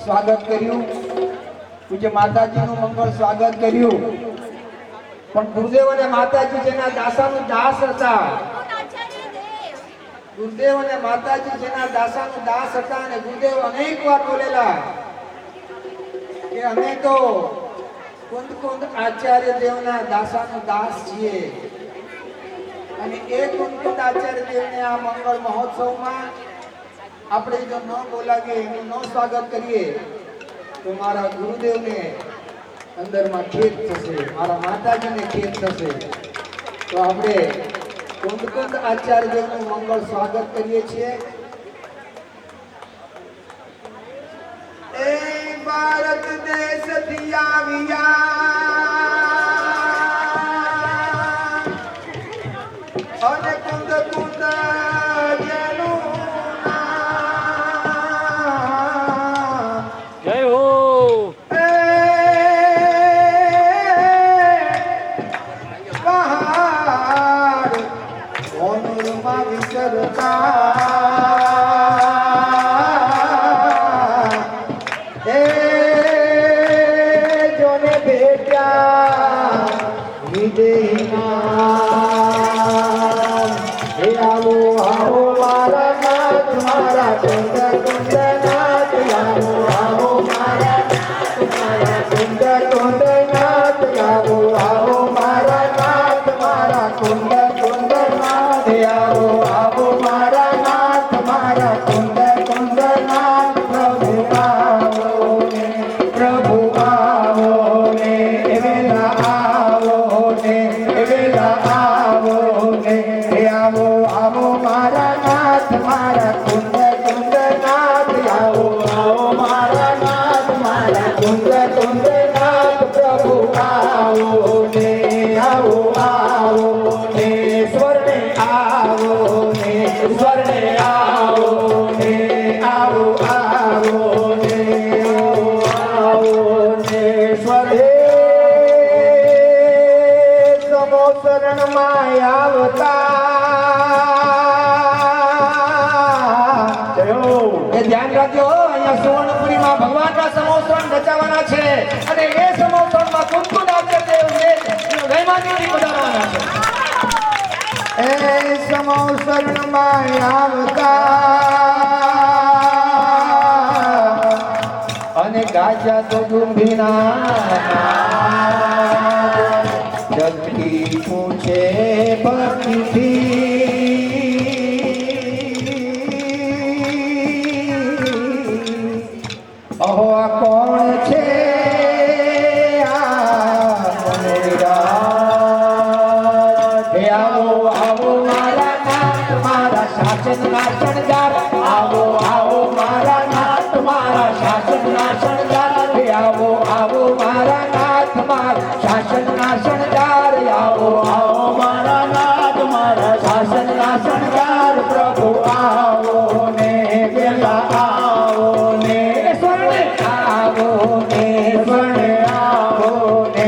સ્વાગત કર્યું, પૂજ્ય માતાજીનું મંગળ સ્વાગત કર્યું, પણ ગુરુદેવ અને માતાજી જેના દાસાનું દાસ હતા, ગુરુદેવ અને માતાજી જેના દાસાનું દાસ હતા, અને ગુરુદેવ અનેક વાર બોલેલા કે અમે તો કુંદ કુંદ આચાર્ય દેવના દાસાનું દાસ છીએ, અને એ કુંદ કુંદ આચાર્ય દેવને આ મંગળ મહોત્સવમાં આપણે જો ન બોલાવીએ, એનું ન સ્વાગત કરીએ તો મારા ગુરુદેવને અંદરમાં ખેદ થશે, મારા માતાજીને ખેદ થશે. તો આપણે કુંદ કુંદ આચાર્ય દેવનું મંગળ સ્વાગત કરીએ છીએ. એ ભારત દેશ થી આવ્યા અને કુંદ કુંદ જેનું નામ. જય હો. એ પહાડ ઓનુરમાં વિચરતા એ જોને ભેટ્યા વિદેહીના હે આવો આવો મારા નાથ મારા કુંદ કુંદ નાથ, આવો આવો મારા નાથ મારા કુંદ કુંદ નાથ, આવો આવો મારા નાથ મારા કુંદ કુંદ નાથ, આવો આવો મારા નાથ મારા કુંદ કુંદ નાથ. પ્રભુ આવો ને, પ્રભુ આવો ને, વેલા આવો ને, વેલા આવો ને, આવો આવો મારા નાથ મારા કુંદ કુંદ નાથ, આવો આવો મારા નાથ મારા કુંદ કુંદ નાથ. પ્રભુ આવો ને, આવો આવો ને, સ્વર્ણે આવો ને, સ્વર્ણે આવો ને, આવો આવો ને, આવો ને, સ્વર્ણે સમો શરણમાં આવતા. એ ધ્યાન રાખજો, અહીંયા સુવર્ણપુરીમાં ભગવાનના સમોસરણ રચાવાના છે, અને એ સમોસરણમાં કુંદ કુંદ આચાર્ય દેવ વૈમાનીજી પધારવાના છે. એ સમોસરણમાં આવતા અને ગાજા તો ડુંબીના જગતી પૂછે ભક્તિથી અહો આ કોણ છે આ મનોરાજ. હે આવો આવો મારા નાથ મારા શાસનના શણગાર, આવો આવો મારા નાથ મારા શાસનના શણગાર, હે આવો આવો મારા નાથ મારા શાસનના શણગાર, આવો આવો મારા નાથ મારા શાસનના શણગાર. પ્રભુ આવો ને, વેલા આવો ને, સ્વર્ણે આવો ને, સ્વર્ણે આવો ને,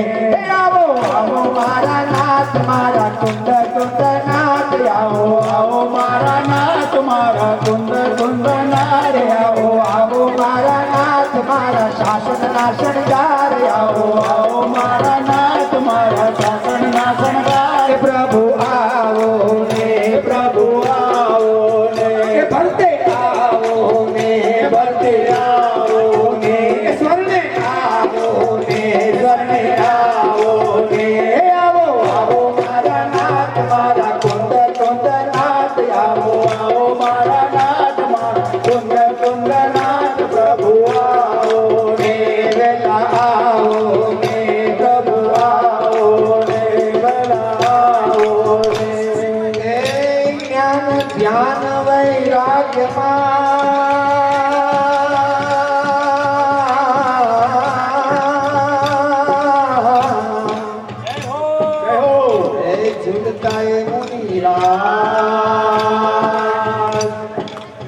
આવો આવો મારા નાથ મારા કુંદ કુંદ નાથ, આવો આવો મારા નાથ મારા કુંદ કુંદ નાથ, આવો આવો મારા નાથ મારા શાસનના શણગાર, આવો આવો મારા નાથ મારા શાસનના શણગાર. પ્રભુ આવો ને, પ્રભુ આવો ને, ભરતે આવો ને, ભરતે આવો ને, સ્વર્ણે આવો ને, સ્વર્ણે આવો ને, આવો આવો મારા નાથ મારા કુંદ કુંદ નાથ, આવો આવો મારા નાથ મારા કુંદ કુંદ નાથ. પ્રભુ આવો ને, વેલા આવો ને, પ્રભુ આવો ને, વેલા આવો ને. એ જ્ઞાન ધ્યાન વૈરાગ્યમાં એ ઝૂલતા એ મુનિરાજ,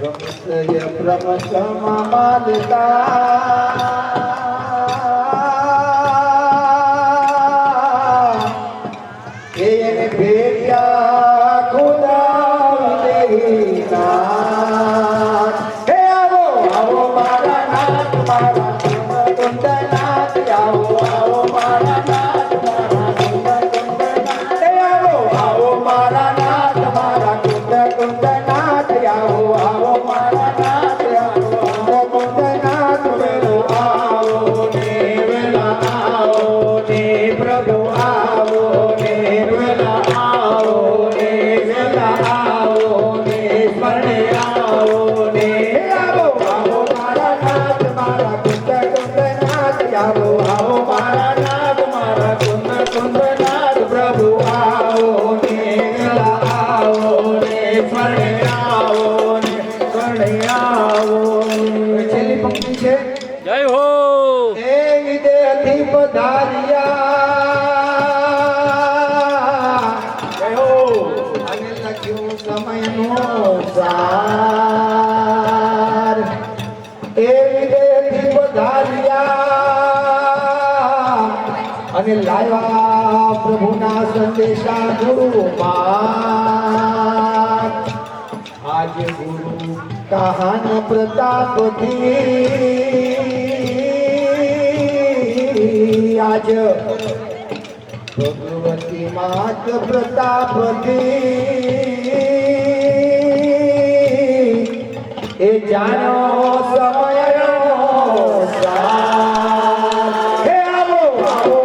રમતય પ્રપંચમાં માલતા એને ભેટ્યા ખુદા વિદેહીના. હે આવો આવો મારા નાથ મારા ધાર્યા અને લખ્યું સમયનો સાર એ વિદેથી પધાર્યા અને લાવ્યા પ્રભુના સંદેશા ગુરુમાં આજે ગુરુ કહાન પ્રતાપથી આજ ભગવતી માત પ્રતાપથી એ જાણો સમયનો સાર હે આવો આવો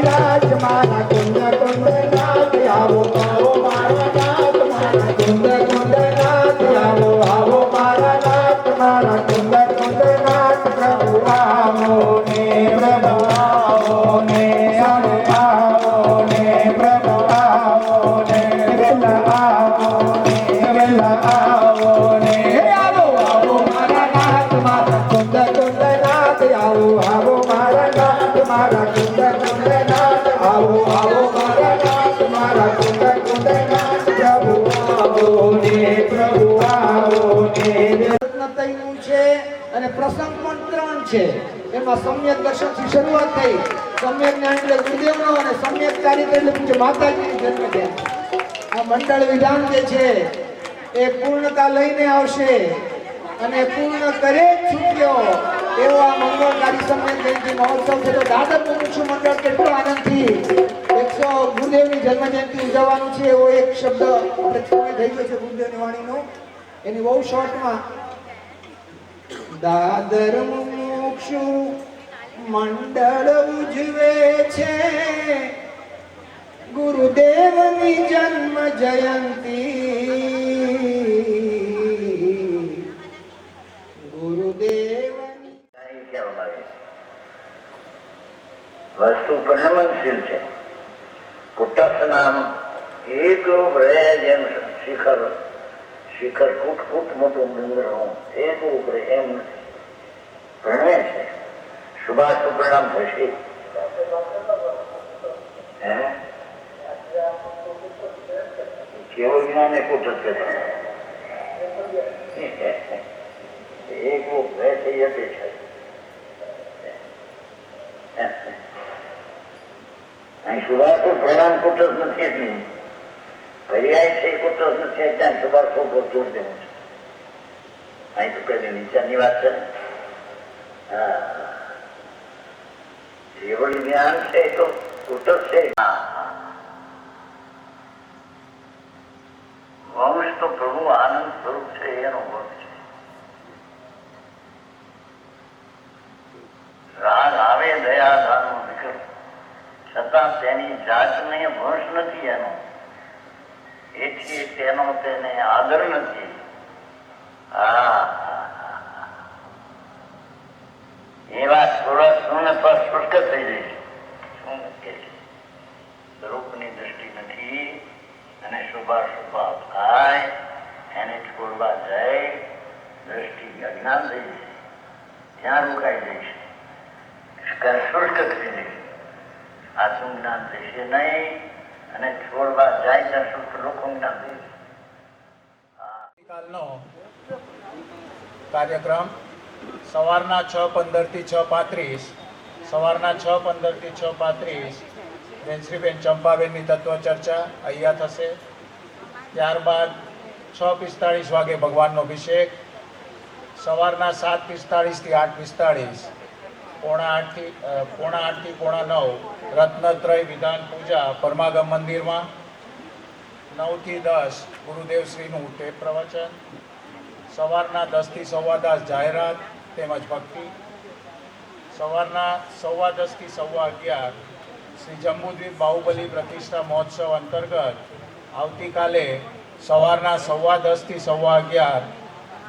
રાજ મારા કુંદ કુંદ નાથ આવો આવો મારા નાથ મારા કુંદ કુંદ નાથ આવો આવો મારા નાથ મારા કુંદ કુંદ નાથ પ્રભુ આવો ને પ્રભુ આવો ને આવો ને પ્રભુ આવો ને વેલા આવો ને વેલા આવો ને આવો આવો મારા નાથ મારા કુંદ કુંદ નાથ આવો આવો મારા નાથ મારા કુંદ કુંદ નાથ આવો આવો મારા નાથ મારા કુંદ કુંદ નાથ પ્રભુ આવો ને પ્રભુ આવો ને રત્નતયનું છે અને પ્રસંગ પણ 3 છે એમાં સમ્યક દર્શનથી શરૂઆત થઈ સમ્યક જ્ઞાન એટલે ગુરુદેવનો અને સમ્યક ચારિત્ર એટલે પૂજ્ય માતાજીની જન્મજયંતિ આ મંડળ વિધાન જે છે એ પૂર્ણતા લઈને આવશે અને પૂર્ણ કરે જ છૂટ્યો એવો આ મંગળકારી સમ્યક જયંતિ મહોત્સવ છે તો દાદર મુમુક્ષુ મંડળ કેટલો આનંદથી 100 ગુરુદેવની જન્મજયંતિ ઉજવવાનું છે એવો એક શબ્દ આપણે સમય થઈ ગયો છે ગુરુદેવની વાણીનો એની બહુ શોર્ટમાં દાદર મુમુક્ષુ મંડળ ઉજવે છે ગુરુદેવની જન્મ જયંતિ ગુરુદેવની વસ્તુ પરિણમનશીલ છે. કુટસ્થ નામ એક રૂપ રહે જેમ શિખર શિખર ફૂટ ફૂટ મોટું ડુંગર હોઉં એક રૂપ રહે એમ નથી. પરિણમે છે. શુભાશુભ પરિણામ થશે. કેવો જ્ઞાન એ કુટસ્થ એક રૂપ રહે છે એ છે. અહીં શુભાશુભ પરિણામ કુટસ્થ નથી એટલું પર્યાય છે કુટસ્થ નથી ત્યાં શુભાશુભ જોર દેવું છે. અહીં તો કઈ વિચારની વાત છે ને. હા જેવળ જ્ઞાન છે તો કુટસ્થ છે. વંશ તો પ્રભુ આનંદ સ્વરૂપ છે એનો વંશ છે. રાગ આવે દયાધારનો વિકલ્પ છતાં તેની જાતને વંશ નથી એનો એથી તેનો તેને આદર નથી. એ વાત થોડા શું સ્પષ્ટ થઈ જશે. શું કે સ્વરૂપની દ્રષ્ટિ નથી અને શુભાશુભ થાય એને છોડવા જાય દ્રષ્ટિ અજ્ઞાન થઈ જશે. ત્યાં રોકાઈ જઈશ શુષ્ક થઈ જશે. આત્મ જ્ઞાન થશે નહીં અને છોડવા જાય ત્યાં શુષ્ક લોકો જ્ઞાન થઈ જશે. કાલનો કાર્યક્રમ સવારના 6:15 થી 6:35 સવારના 6:15 થી 6:35 બેનશ્રીબેન ચંપાબેનની તત્વ ચર્ચા અહીંયા થશે. ત્યારબાદ 6:45 વાગે ભગવાનનો અભિષેક. સવારના 7:45 થી 8:45 પોણા 8 થી પોણા 9 રત્નત્રય વિધાન પૂજા પરમાગમ મંદિરમાં. 9 થી 10 ગુરુદેવશ્રીનું ટેપ પ્રવચન. સવારના 10 થી 10:15 જાહેરાત તેમજ ભક્તિ. સવારના 10:15 થી 11:15 શ્રી જંબુદ્વીપ બાહુબલી પ્રતિષ્ઠા મહોત્સવ અંતર્ગત આવતીકાલે સવારના 10:15 થી 11:15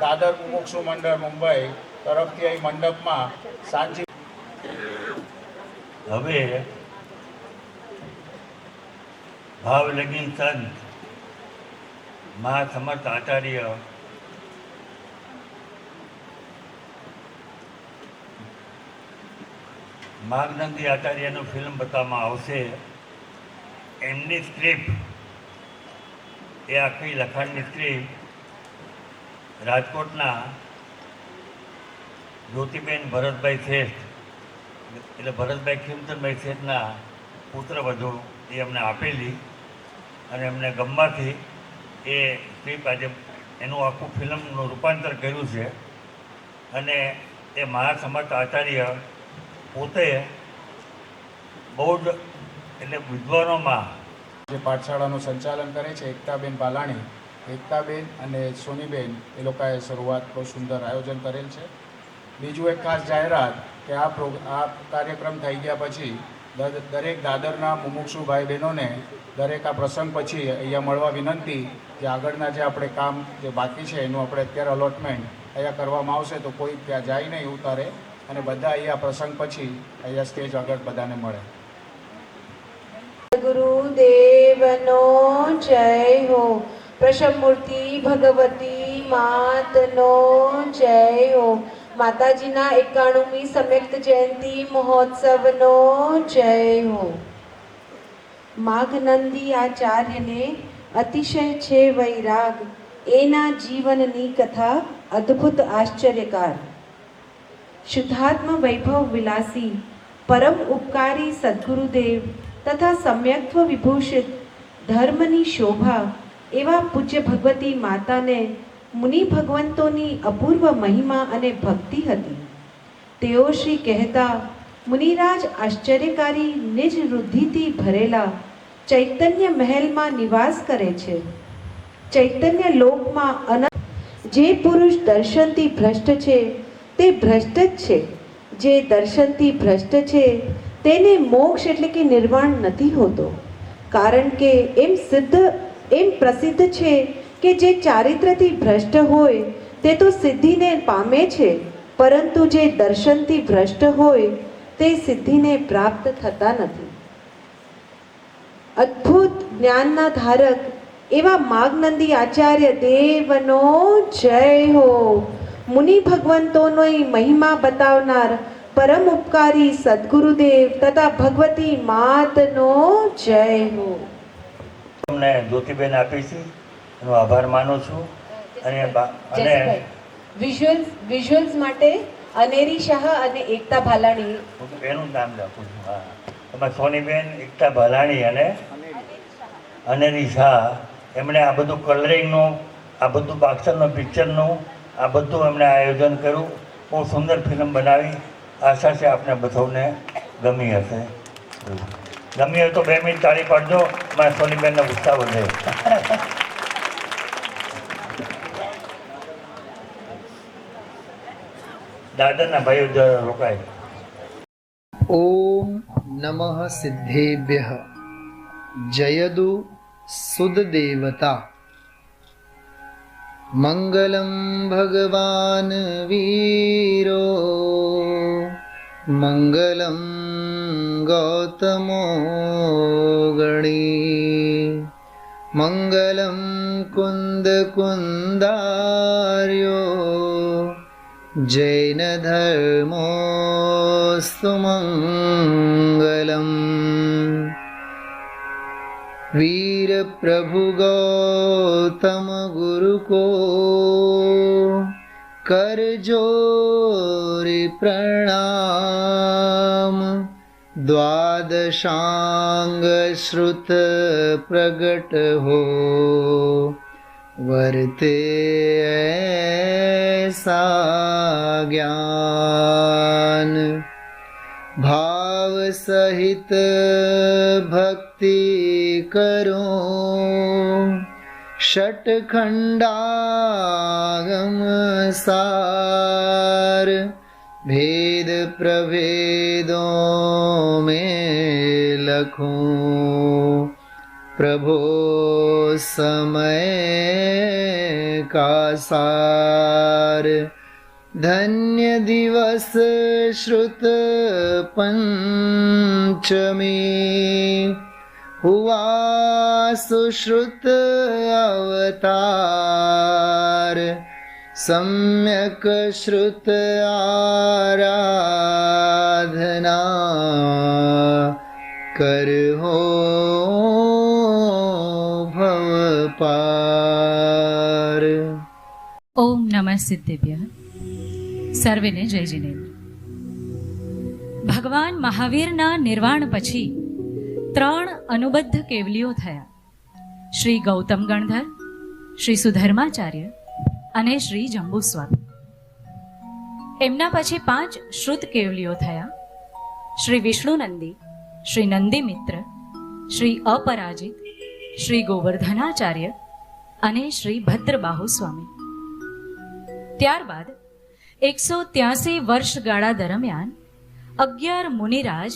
દાદર મુમુક્ષુ મંડળ મુંબઈ તરફથી અહીં મંડપમાં સાંજે. હવે ભાવ લગીન સંત મહા સમર્થ આચાર્ય માગનંદી આચાર્યનું ફિલ્મ બતાવવામાં આવશે. એમની સ્ક્રિપ્ટ એ આખી લખાણની સ્ક્રિપ્ટ રાજકોટના જ્યોતિબેન ભરતભાઈ શેઠ એટલે ભરતભાઈ ખીમચંદભાઈ શેઠના પુત્રવધુ એ અમને આપેલી અને એમને ગમવાથી એ સ્ક્રિપ્ટ આજે એનું આખું ફિલ્મનું રૂપાંતર કર્યું છે. અને એ મહાસમર્થ આચાર્ય પોતે બહુ જ એટલે વિદ્વાનોમાં જે પાઠશાળાનું સંચાલન કરે છે એકતાબેન બાલાણી, એકતાબેન અને સોનીબેન એ લોકોએ શરૂઆત બહુ સુંદર આયોજન કરેલ છે. બીજું એક ખાસ જાહેરાત કે આ કાર્યક્રમ થઈ ગયા પછી દરેક દાદરના મુમુક્ષુ ભાઈ બહેનોને દરેક આ પ્રસંગ પછી અહીંયા મળવા વિનંતી કે આગળના જે આપણે કામ જે બાકી છે એનું આપણે અત્યારે અલોટમેન્ટ અહીંયા કરવામાં આવશે, તો કોઈ ત્યાં જાય નહીં ઉતારે અને બધા અહીંયા પ્રસંગ પછી અહીંયા સ્ટેજ આગળ બધાને મળે. ગુરુદેવનો જય હો. પ્રસમમૂર્તિ ભગવતી માતનો જય હો. માતાજીના 91મી સંયુક્ત જયંતિ મહોત્સવનો જય હો. માઘનંદી આચાર્યને અતિશય છે વૈરાગ, એના જીવનની કથા અદ્ભુત આશ્ચર્યકાર. શુદ્ધાત્મ વૈભવ વિલાસી પરમ ઉપકારી સદગુરુદેવ તથા સમ્યક્ત્વ વિભૂષિત ધર્મની શોભા એવા પૂજ્ય ભગવતી માતાને મુનિ ભગવંતોની અપૂર્વ મહિમા અને ભક્તિ હતી. તેઓ શ્રી કહેતા, મુનિરાજ આશ્ચર્યકારી નિજ વૃદ્ધિથી ભરેલા ચૈતન્ય મહેલમાં નિવાસ કરે છે. ચૈતન્ય લોકમાં અનંત જે પુરુષ દર્શનથી ભ્રષ્ટ છે તે ભ્રષ્ટ જ છે. જે દર્શનથી ભ્રષ્ટ છે તેને મોક્ષ એટલે કે નિર્વાણ નથી હોતો. કારણ કે એમ પ્રસિદ્ધ છે કે જે ચારિત્રથી ભ્રષ્ટ હોય તે તો સિદ્ધિને પામે છે, પરંતુ જે દર્શનથી ભ્રષ્ટ હોય તે સિદ્ધિને પ્રાપ્ત થતા નથી. અદ્ભુત જ્ઞાનના ધારક એવા માગનંદી આચાર્ય દેવનો જય હો. મુનિ ભગવંતોની મહિમા બતાવનાર પરમ ઉપકારી સદગુરુદેવ તથા ભગવતી માતનો જય હો. તમને જ્યોતિબેન આપી છે એનો આભાર માનું છું. અને વિઝ્યુઅલ્સ માટે અનેરી શાહ અને એકતા ભાલાણી એનું નામ લખું છું. હા, એમાં સોનીબેન, એકતા ભાલાણી અને અનેરી શાહ એમણે આ બધું કલરિંગનું, આ બધું બાક્ષરનું, પિક્ચરનું આ બધું એમણે આયોજન કર્યું. બહુ સુંદર ફિલ્મ બનાવી. આશા છે આપને બધાને ગમી હશે. ગમી હોય તો 2 મિનિટ તાળી પાડજો. મારા સોનીબેનનો ઉત્સાહ વધે. દાદાના ભાઈઓ રોકાય. ઓમ નમઃ સિદ્ધેભ્યઃ જયદુ સુદદેવતા. મંગલમ ભગવાન વીરો મંગલમ ગૌતમો ગણી મંગલમ કુંદ કુંદાર્યો જૈન ધર્મોસ્તુ મંગલમ. वीर प्रभु गौतम गुरु को कर जोरी प्रणाम. द्वादशांग श्रुत प्रगट हो वर्ते ऐसा ज्ञान. भाव सहित भक्ति करो षटखंडागम सार. भेद प्रभेदों में लखूं प्रभो समय का सार. धन्य दिवस श्रुत पंचमी हुआ सुश्रुत अवतार. सम्यक श्रुत आराधना साधना करहो भव पार। ओम नमः सिद्धेभ्यः। સર્વેને જય જિનેન્દ્ર। ભગવાન મહાવીરના નિર્વાણ પછી 3 અનુબદ્ધ કેવલીઓ થયા, શ્રી ગૌતમ ગણધર, શ્રી સુધર્માચાર્ય અને શ્રી જંબુસ્વામી. એમના પછી 5 શ્રુત કેવલીઓ થયા, શ્રી વિષ્ણુનંદી, શ્રી નંદીમિત્ર, શ્રી અપરાજિત, શ્રી ગોવર્ધનાચાર્ય અને શ્રી ભદ્રબાહુ સ્વામી. ત્યારબાદ 183 વર્ષગાળા દરમિયાન 11 મુનિરાજ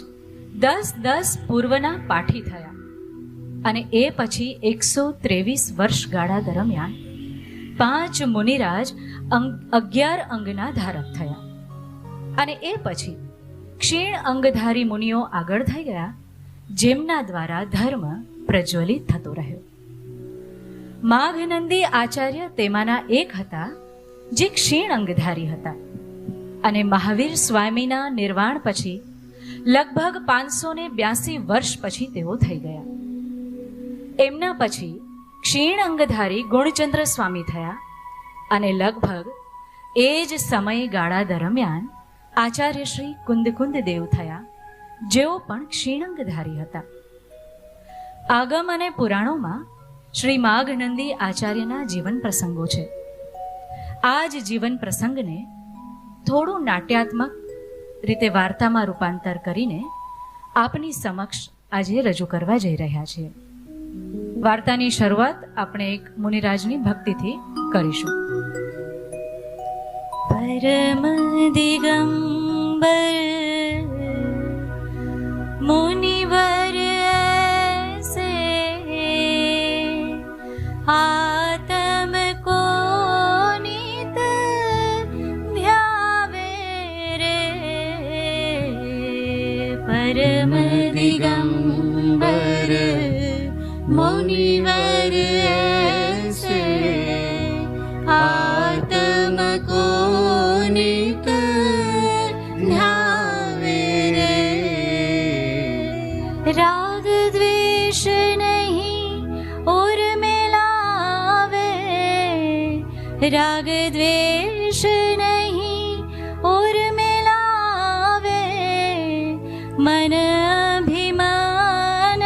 10 પૂર્વના પાઠી થયા અને એ પછી 123 વર્ષગાળા દરમિયાન 5 મુનિરાજ 11 અંગના ધારક થયા અને એ પછી ક્ષીણ અંગધારી મુનિઓ આગળ થઈ ગયા, જેમના દ્વારા ધર્મ પ્રજ્વલિત થતો રહ્યો. માઘનંદી આચાર્ય તેમાંના એક હતા, જે ક્ષીણ અંગધારી હતા અને મહાવીર સ્વામીના નિર્વાણ પછી લગભગ 582 વર્ષ પછી તેઓ થઈ ગયા. એમના પછી ક્ષીણ અંગધારી ગુણચંદ્ર સ્વામી થયા અને લગભગ એ જ સમયગાળા દરમિયાન આચાર્ય શ્રી કુંદકુંદ દેવ થયા, જેઓ પણ ક્ષીણંગધારી હતા. આગમ અને પુરાણોમાં શ્રી માઘનંદી આચાર્યના જીવન પ્રસંગો છે. આ જ જીવન પ્રસંગને થોડું નાટ્યાત્મક રીતે વાર્તામાં રૂપાંતર કરીને આપની સમક્ષ આજે રજૂ કરવા જઈ રહ્યા છીએ. વાર્તાની શરૂઆત આપણે એક મુનિરાજની ભક્તિથી કરીશું. પરમ દિગંબર મુનિવર એસે આતમ કો નિત ધ્યાવે રે. પરમ દિગંબર મુનિવર એસે આતમ કો નિત ધ્યાવે રે. રાગ દ્વેષ નહીં ઓર મિલાવે, રાગ દ્વેષ નહીં ઓર મિલાવે, મન અભિમાન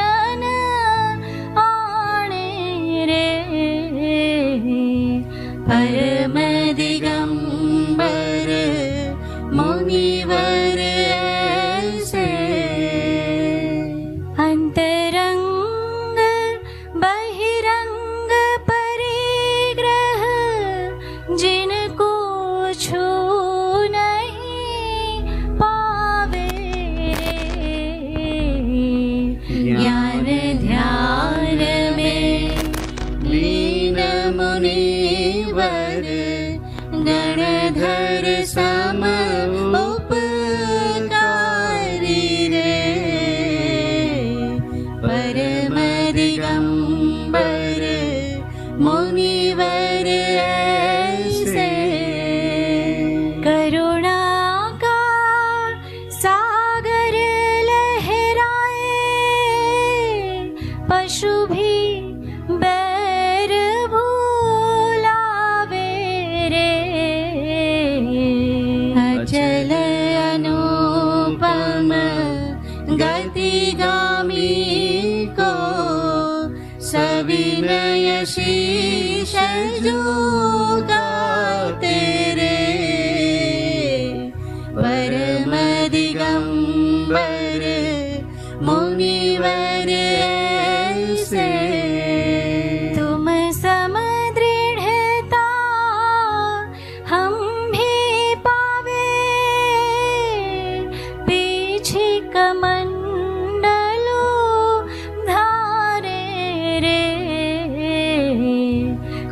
આણે રે. પરમ દિગંબર મુનિવર એસે અંતરંગ બહિરંગ પરિગ્રહ जिनको छू नहीं पावे रे. ज्ञान ध्यान में लीन मुनिवर गणधर सम उपकारी रे. परम दिगंबर मुनिवर ऐसे करुणा का सागर लहराए, पशु भी बैर भूलावे रे. अचल अनुपम गतिगामी को सविनय शीश झुकाते रे. परम दिगंबर मुनिवर ऐसे तुम सम दृढ़ता हम भी पावे, पीछे कमंडलो धारे रे.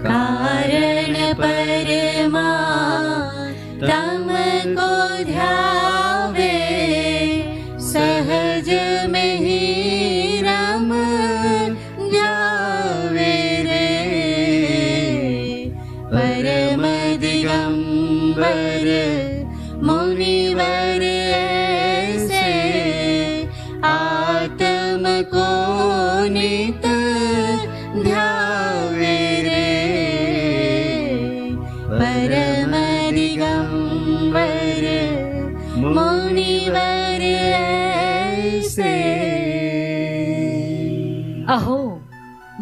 कारण परमा तमको ध्यावे, सहज में ही रम નિત ધ્યાવે રે પરમ દિગંબર મુનિવર એસે. અહો,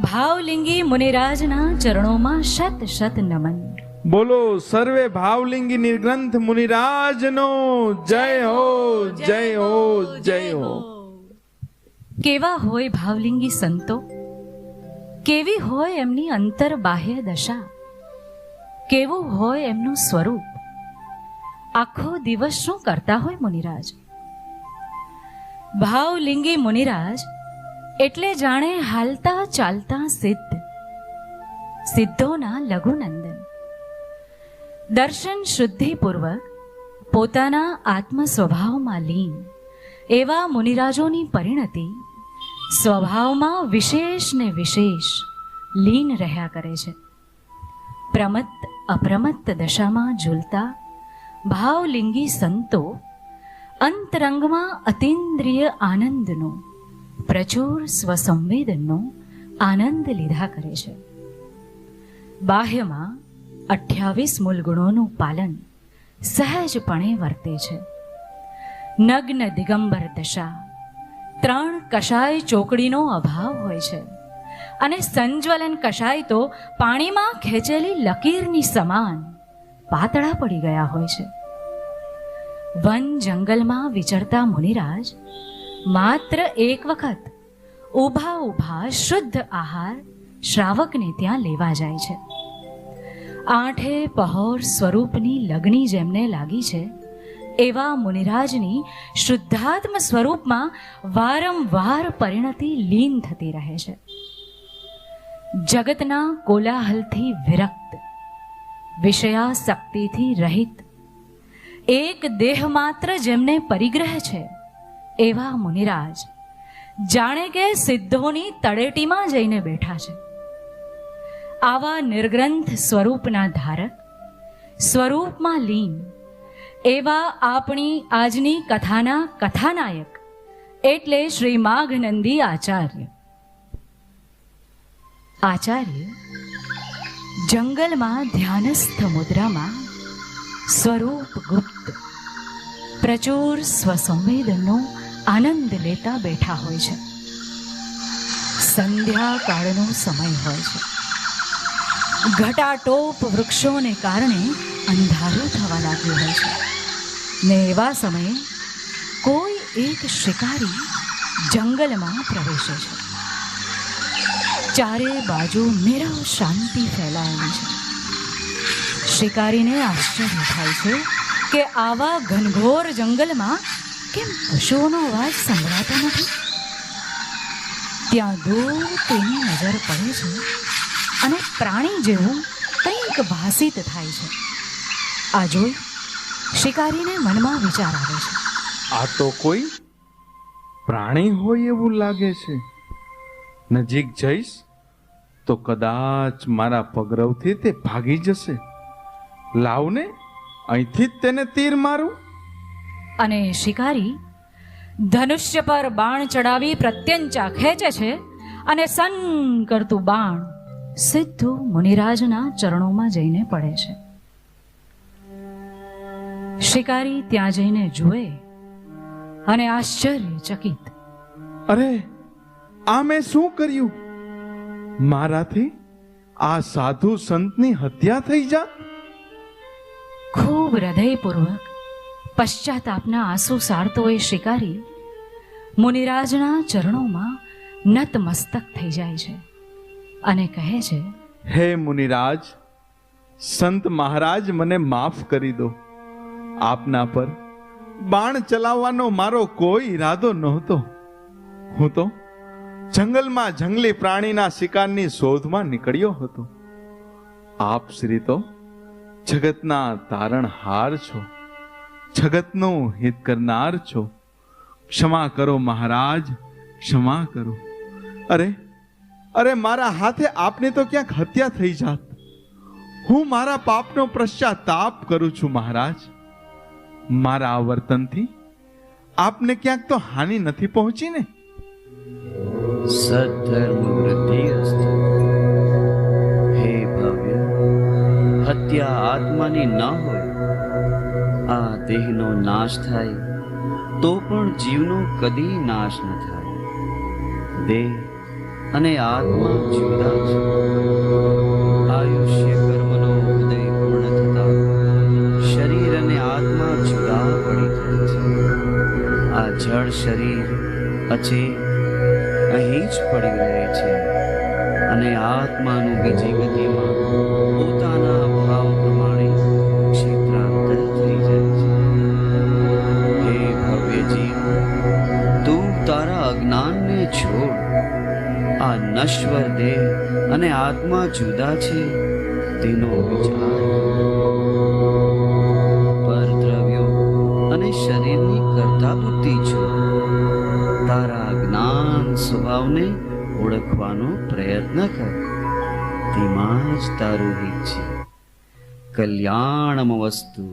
ભાવલિંગી મુનિરાજના ચરણોમાં શત શત નમન. બોલો સર્વે ભાવલિંગી નિર્ગ્રંથ મુનિરાજનો જય હો, જય હો, જય હો. કેવા હોય ભાવલિંગી સંતો, કેવી હોય એમની અંતર બાહ્ય દશા, કેવું હોય એમનું સ્વરૂપ. આખો દિવસ શું કરતા હોય મુનિરાજ? ભાવલિંગી મુનિરાજ એટલે જાણે હાલતા ચાલતા સિદ્ધ, સિદ્ધોના લઘુનંદન. દર્શન શુદ્ધિપૂર્વક પોતાના આત્મ સ્વભાવમાં લીન એવા મુનિરાજોની પરિણતિ સ્વભાવમાં વિશેષ ને વિશેષ લીન રહ્યા કરે છે. પ્રમત્ત અપ્રમત્ત દશામાં ઝૂલતા ભાવલિંગી સંતો અંતરંગમાં અતિન્દ્રિય આનંદનો, પ્રચુર સ્વસંવેદનનો આનંદ લીધા કરે છે. બાહ્યમાં 28 મૂળ ગુણોનું પાલન સહજપણે વર્તે છે. નગ્ન દિગંબર દશા, 3 કષાય ચોકડીનો અભાવ હોય છે અને સંજ્વલન કષાય તો પાણીમાં ખેંચેલી લકીરની સમાન પાતળા પડી ગયા હોય છે. વન જંગલમાં વિચરતા મુનિરાજ માત્ર એક વખત ઊભા ઊભા શુદ્ધ આહાર શ્રાવકને ત્યાં લેવા જાય છે. 8 પહોર સ્વરૂપની લગની જેમને લાગી છે એવા મુનિરાજની શુદ્ધાત્મ સ્વરૂપમાં વારંવાર પરિણતિ લીન થતી રહે છે. જગતના કોલાહલથી વિરક્ત, વિષયાસક્તિથી રહિત, એક દેહ માત્ર જેમને પરિગ્રહ છે એવા મુનિરાજ જાણે કે સિદ્ધોની તળેટીમાં જઈને બેઠા છે. આવા નિર્ગ્રંથ સ્વરૂપના ધારક, સ્વરૂપમાં લીન એવા આપણી આજની કથાના કથાનાયક એટલે શ્રી માઘનંદી આચાર્ય. આચાર્ય જંગલમાં ધ્યાનસ્થ મુદ્રામાં સ્વરૂપ ગુપ્ત પ્રચુર સ્વસંવેદનનો આનંદ લેતા બેઠા હોય છે. સંધ્યાકાળનો સમય હોય છે. ઘટાટોપ વૃક્ષોને કારણે અંધારું થવા લાગ્યું હોય છે ને એવા સમયે કોઈ એક શિકારી જંગલમાં પ્રવેશે છે. ચારે બાજુ નીરવ શાંતિ ફેલાયેલી છે. શિકારીને આશ્ચર્ય થાય છે કે આવા ઘનઘોર જંગલમાં કેમ પશુઓનો અવાજ સંભળાતો નથી. ત્યાં દૂર તેની નજર પડે છે અને પ્રાણી જેવું કંઈક ભાસિત થાય છે. આ જોઈ શિકારીને મનમાં વિચાર આવે છે, આ તો કોઈ પ્રાણી હોય એવું લાગે છે. નજીક જઈશ તો કદાચ મારા પગરવથી તે ભાગી જશે. લાવને અહીંથી જ તેને તીર મારું. અને શિકારી ધનુષ્ય પર બાણ ચડાવી પ્રત્યંચા ખેંચે છે અને સન કરતું બાણ સીધું મુનિરાજના ચરણોમાં જઈને પડે છે. શિકારી ત્યાં જઈને જુએ અને આશ્ચર્યચકિત, અરે આ મેં શું કર્યું? મારાથી આ સાધુ સંતની હત્યા થઈ જા. ખૂબ હૃદયપૂર્વક પશ્ચાતાપના આંસુ સારતો એ શિકારી મુનિરાજના ચરણોમાં નતમસ્તક થઈ જાય છે અને કહે છે, હે મુનિરાજ, સંત મહારાજ મને માફ કરી દો. આપના પર બાણ ચલાવવાનો મારો કોઈ ઈરાદો નહોતો. હું તો જંગલમાં જંગલી પ્રાણીના શિકારની શોધમાં નીકળ્યો હતો. આપ શ્રી તો જગતના તારણહાર છો, જગતનું હિત કરનાર છો. ક્ષમા કરો મહારાજ, ક્ષમા કરો. અરે મારા હાથે આપને તો ક્યાંક હત્યા થઈ જાત. હું મારા પાપનો પશ્ચાતાપ કરું છું મહારાજ. મારા આ વર્તનથી આપને ક્યાંક તો હાનિ નથી પહોંચી ને? સદ્ધર્મ વૃદ્ધિ અસ્તુ. હે ભવ્ય, હત્યા આત્માની ન હોય, આ દેહનો નાશ થાય તો પણ જીવનો કદી નાશ ન થાય. દેહ અને આત્મા જુદા છે. આયુષ્ય કર્મનો ઉદય પૂર્ણ થતા શરીર અને આત્મા જુદા પડી જાય છે. આ જળ શરીર અચેત અહીં જ પડી રહે છે અને આત્માનું બીજી ગતિમાં પોતાના ભાવ પ્રમાણે ક્ષેત્રાંતર થઈ જાય છે. હે ભવ્ય જીવ, તું તારા અજ્ઞાનને છોડ. આ નશ્વર દેહ અને આત્મા જુદા છે તેનો વિચાર. પરદ્રવ્યો અને શરીરની કરતા બુદ્ધિ છોડ. તારા જ્ઞાન સ્વભાવને ઓળખવાનો પ્રયત્ન કર. તેમાં જ તારું હિત છે. કલ્યાણમ વસ્તુ.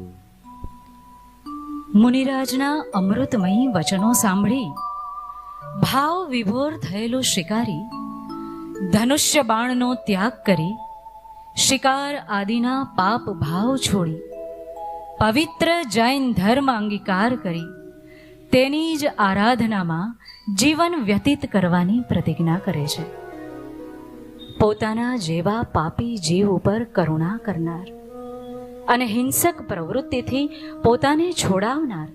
મુનિરાજના અમૃતમયી વચનો સાંભળી ભાવ વિભોર થયેલો શિકારી ધનુષ્ય બાણનો ત્યાગ કરી શિકાર આદિના પાપ ભાવ છોડી પવિત્ર જૈન ધર્મ અંગીકાર કરી તેની જ આરાધનામાં જીવન વ્યતીત કરવાની પ્રતિજ્ઞા કરે છે. પોતાના જેવા પાપી જીવ ઉપર કરુણા કરનાર અને હિંસક પ્રવૃત્તિથી પોતાને છોડાવનાર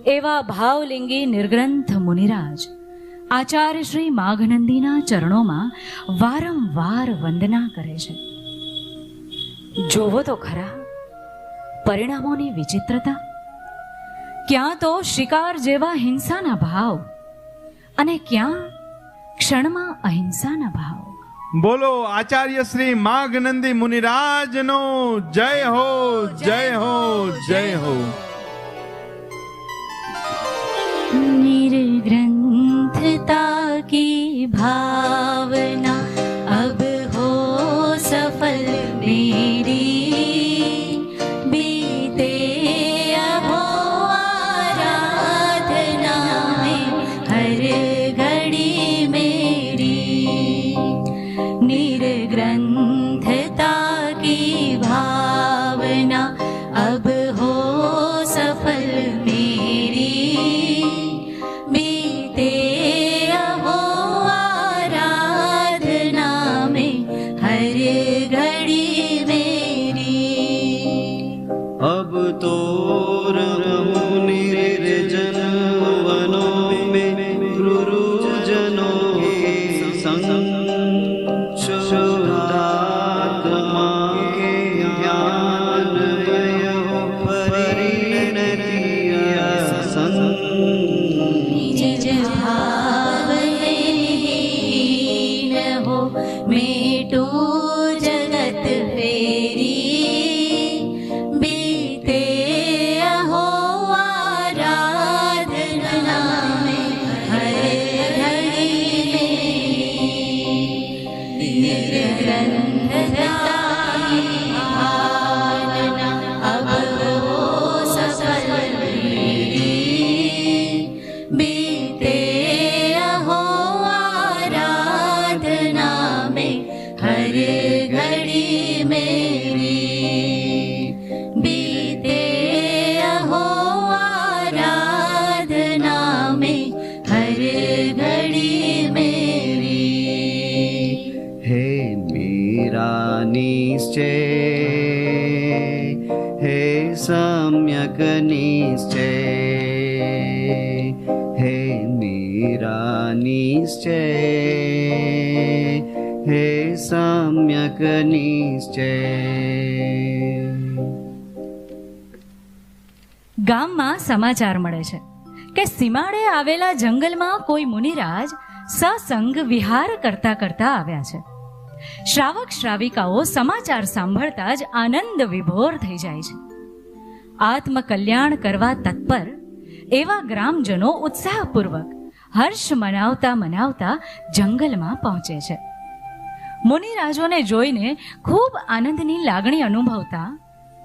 એવા ભાવલિંગી નિર્ગ્રંથ મુનિરાજ આચાર્ય શ્રી માઘનંદીના ચરણોમાં વારંવાર વંદના કરે છે. જોવો તો ખરા પરિણામોની વિચિત્રતા. ક્યાં તો શિકાર જેવા હિંસાના ભાવ અને ક્યાં ક્ષણમાં અહિંસાના ભાવ. બોલો આચાર્ય શ્રી માઘનંદી મુનિરાજનો જય હો, જય હો, જય હો. निर्ग्रंथता की भावना अब हो सफल मेरी बीते अहो आराधना में हर घड़ी मेरी. निर्ग्रंथता की भावना अब हो सफल अब तो रहूं निर्जन वनों में गुरुजनों के संग. शुद्धात्मा के ज्ञान परिणति असंग. निज भाव हीन हो मेटू जगत फेरी निश्चय हे सम्यक निश्चय हे मेरा निश्चय हे सम्यक निश्चय. ગામમાં સમાચાર મળે છે કે સીમાડે આવેલા જંગલમાં કોઈ મુનિરાજ સત્સંગ વિહાર કરતા કરતા આવ્યા છે. શ્રાવક શ્રાવિકાઓ સમાચાર સાંભળતા જ આનંદ વિભોર થઈ જાય છે. આત્મકલ્યાણ કરવા તત્પર એવા ગ્રામજનો ઉત્સાહપૂર્વક હર્ષ મનાવતા મનાવતા જંગલમાં પહોંચે છે. મુનિરાજોને જોઈને ખૂબ આનંદની લાગણી અનુભવતા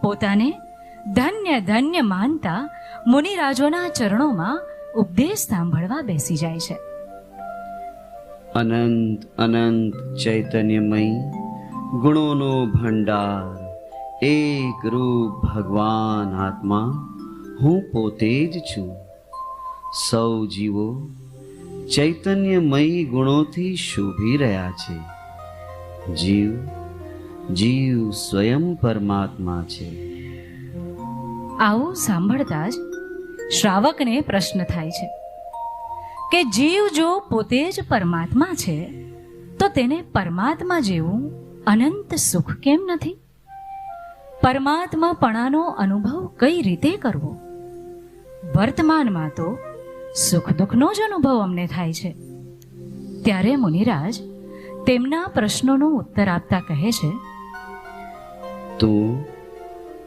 પોતાને ધન્ય ધન્ય માનતા મુનિરાજોના ચરણોમાં ઉપદેશ સાંભળવા બેસી જાય છે. અનંત અનંત ચૈતન્યમય ગુણોનો ભંડાર, એક રૂપ ભગવાન આત્મા હું પોતે જ છું. સૌ જીવો ચૈતન્યમય ગુણોથી શોભી રહ્યા છે. જીવ સ્વયં પરમાત્મા છે. આવું સાંભળતા જ શ્રાવકને પ્રશ્ન થાય છે કે જીવ જો પોતે જ પરમાત્મા છે તો તેને પરમાત્મા જેવું અનંત સુખ કેમ નથી? પરમાત્માપણાનો અનુભવ કઈ રીતે કરવો? વર્તમાનમાં તો સુખ દુઃખનો જ અનુભવ અમને થાય છે. ત્યારે મુનિરાજ તેમના પ્રશ્નોનો ઉત્તર આપતા કહે છે,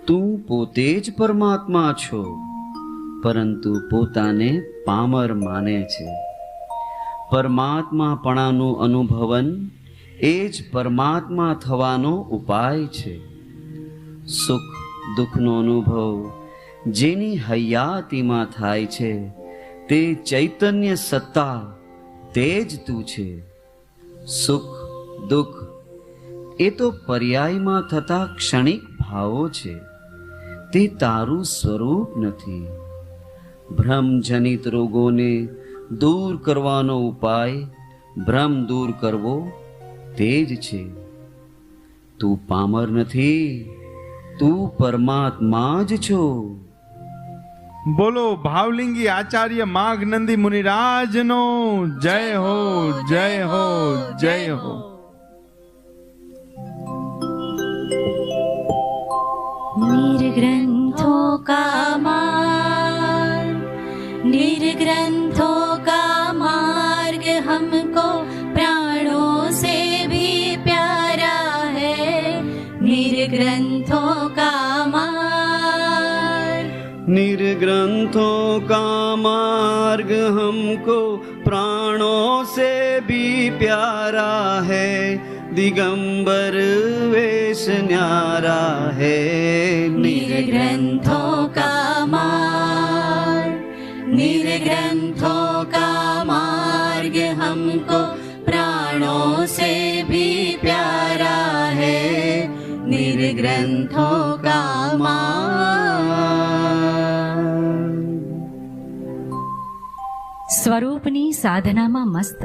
તું પોતે જ પરમાત્મા છો, પરંતુ પોતાને પામર માને છે. પરમાત્માપણાનું અનુભવન એ જ પરમાત્મા થવાનો ઉપાય છે. સુખ દુઃખનો અનુભવ જેની હયાતીમાં થાય છે તે ચૈતન્ય સત્તા, તે જ તું છે. સુખ દુઃખ એ તો પર્યાયમાં થતા ક્ષણિક ભાવો છે, તે તારું સ્વરૂપ નથી. ભ્રમજનિત રોગોને દૂર કરવાનો ઉપાય ભ્રમ દૂર કરવો તે જ છે. તું પામર નથી, તું પરમાત્મા જ છો. બોલો ભાવલિંગી આચાર્ય માઘનંદી મુનિરાજનો જય હો, જય હો, જય હો. निर्ग्रंथों का मार्ग हमको प्राणों से भी प्यारा है. निर्ग्रंथों का मार्ग हमको प्राणों से भी प्यारा है. दिगंबर वेश न्यारा है. निर्ग्रंथों का मार्ग हमको प्राणों से भी प्यारा है. निर्ग्रंथों का मार्ग. સ્વરૂપની સાધનામાં મસ્ત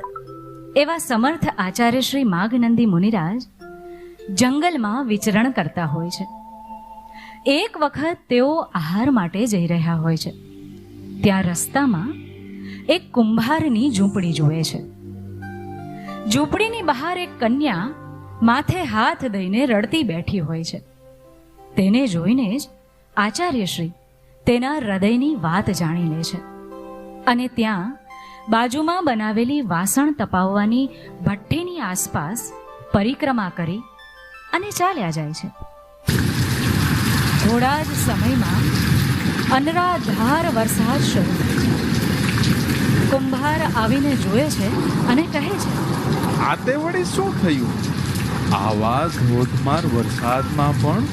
એવા સમર્થ આચાર્ય શ્રી માઘનંદી મુનિરાજ જંગલમાં વિચરણ કરતા હોય છે. એક વખત તેઓ આહાર માટે જઈ રહ્યા હોય છે. ત્યાં રસ્તામાં એક કુંભારની ઝૂંપડી જુએ છે. ઝૂંપડીની બહાર એક કન્યા માથે હાથ દઈને રડતી બેઠી હોય છે. તેને જોઈને જ આચાર્યશ્રી તેના હૃદયની વાત જાણી લે છે અને ત્યાં બાજુમાં બનાવેલી વાસણ તપાવવાની ભઠ્ઠીની આસપાસ પરિક્રમા કરી અને ચાલ્યા જાય છે. થોડા જ સમયમાં અનરાધાર વરસાદ શરૂ થાય છે. કુંભાર આવીને જોયે છે અને કહે છે, આ તે વળી શું થયું? આવા ધોધમાર વરસાદમાં પણ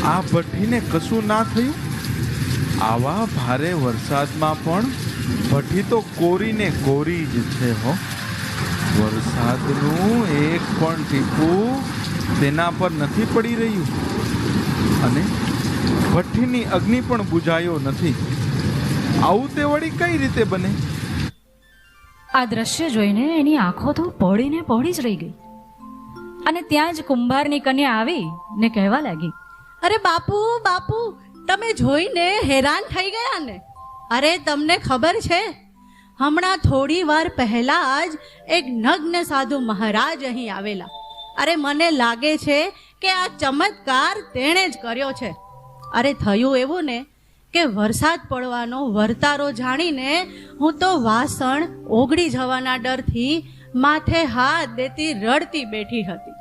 આ ભઠ્ઠીને કશું ના થયું? આવા ભારે વરસાદમાં પણ ભઠ્ઠી તો કોરીને કોરી જ છે હો. વરસાદનું એક પણ ટીપું તેના પર નથી પડી રહ્યું અને ભઠ્ઠીની અગ્નિ પણ બુઝાયો નથી. આવું તે વળી કઈ રીતે બને? આ દ્રશ્ય જોઈને એની આંખો તો પહોળી જ રહી ગઈ અને ત્યાં જ કુંભારની કન્યા આવી ને કહેવા લાગી, અરે બાપુ બાપુ, તમે જોઈને હેરાન થઈ ગયા ને? અરે તમને ખબર છે, હમણાં થોડી વાર પહેલા જ એક નગ્ન સાધુ મહારાજ અહીં આવેલા. અરે મને લાગે છે કે આ ચમત્કાર તેણે જ કર્યો છે. અરે થયું એવું ને કે વરસાદ પડવાનો વર્તારો જાણીને હું તો વાસણ ઓગળી જવાના ડરથી માથે હાથ દેતી રડતી બેઠી હતી.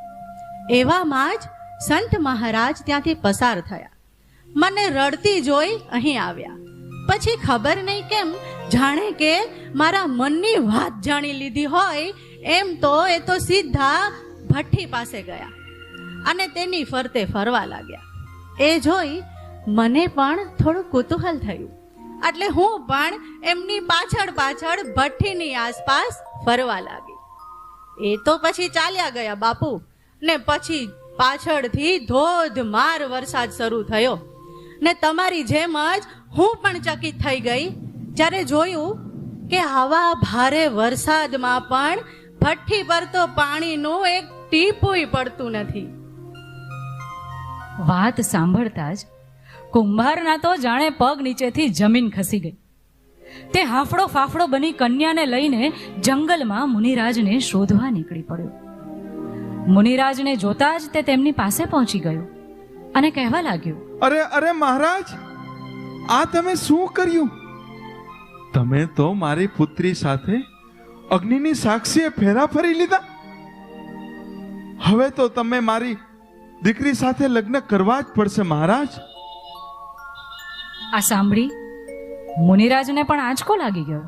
એવામાં જ સંત મહારાજ ત્યાંથી પસાર થયા. મને રડતી જોઈ અહીં આવ્યા. પછી ખબર નહીં કેમ જાણે કે મારા મનની વાત જાણી લીધી હોય એમ તો એ તો સીધા ભઠ્ઠી પાસે ગયા અને તેની ફરતે ફરવા લાગ્યા. એ જોઈ મને પણ થોડું કુતૂહલ થયું એટલે હું પણ એમની પાછળ પાછળ ભઠ્ઠીની આસપાસ ફરવા લાગી. એ તો પછી ચાલ્યા ગયા બાપુ, ને પછી પાછળથી ધોધમાર વરસાદ શરૂ થયો ને તમારી જેમ જ હું પણ ચકિત થઈ ગઈ જ્યારે જોયું કે આવા ભારે વરસાદમાં પણ ભઠ્ઠી પર તો પાણીનું એક ટીપુંય પડતું નથી. વાત સાંભળતા જ કુંભારના તો જાણે પગ નીચેથી જમીન ખસી ગઈ. તે હાફડો ફાફડો બની કન્યાને લઈને જંગલમાં મુનિરાજને શોધવા નીકળી પડ્યો. મુનિરાજને જોતા જ તે તેમની પાસે પહોંચી ગયો અને કહેવા લાગ્યો, અરે અરે મહારાજ, આ તમે શું કર્યું? તમે તો મારી પુત્રી સાથે અગ્નિની સાક્ષીએ ફેરા ફરી લીધા. હવે તો તમે મારી દીકરી સાથે લગ્ન કરવા જ પડશે મહારાજ. આ સાંભળી મુનિરાજને પણ આંચકો લાગી ગયો.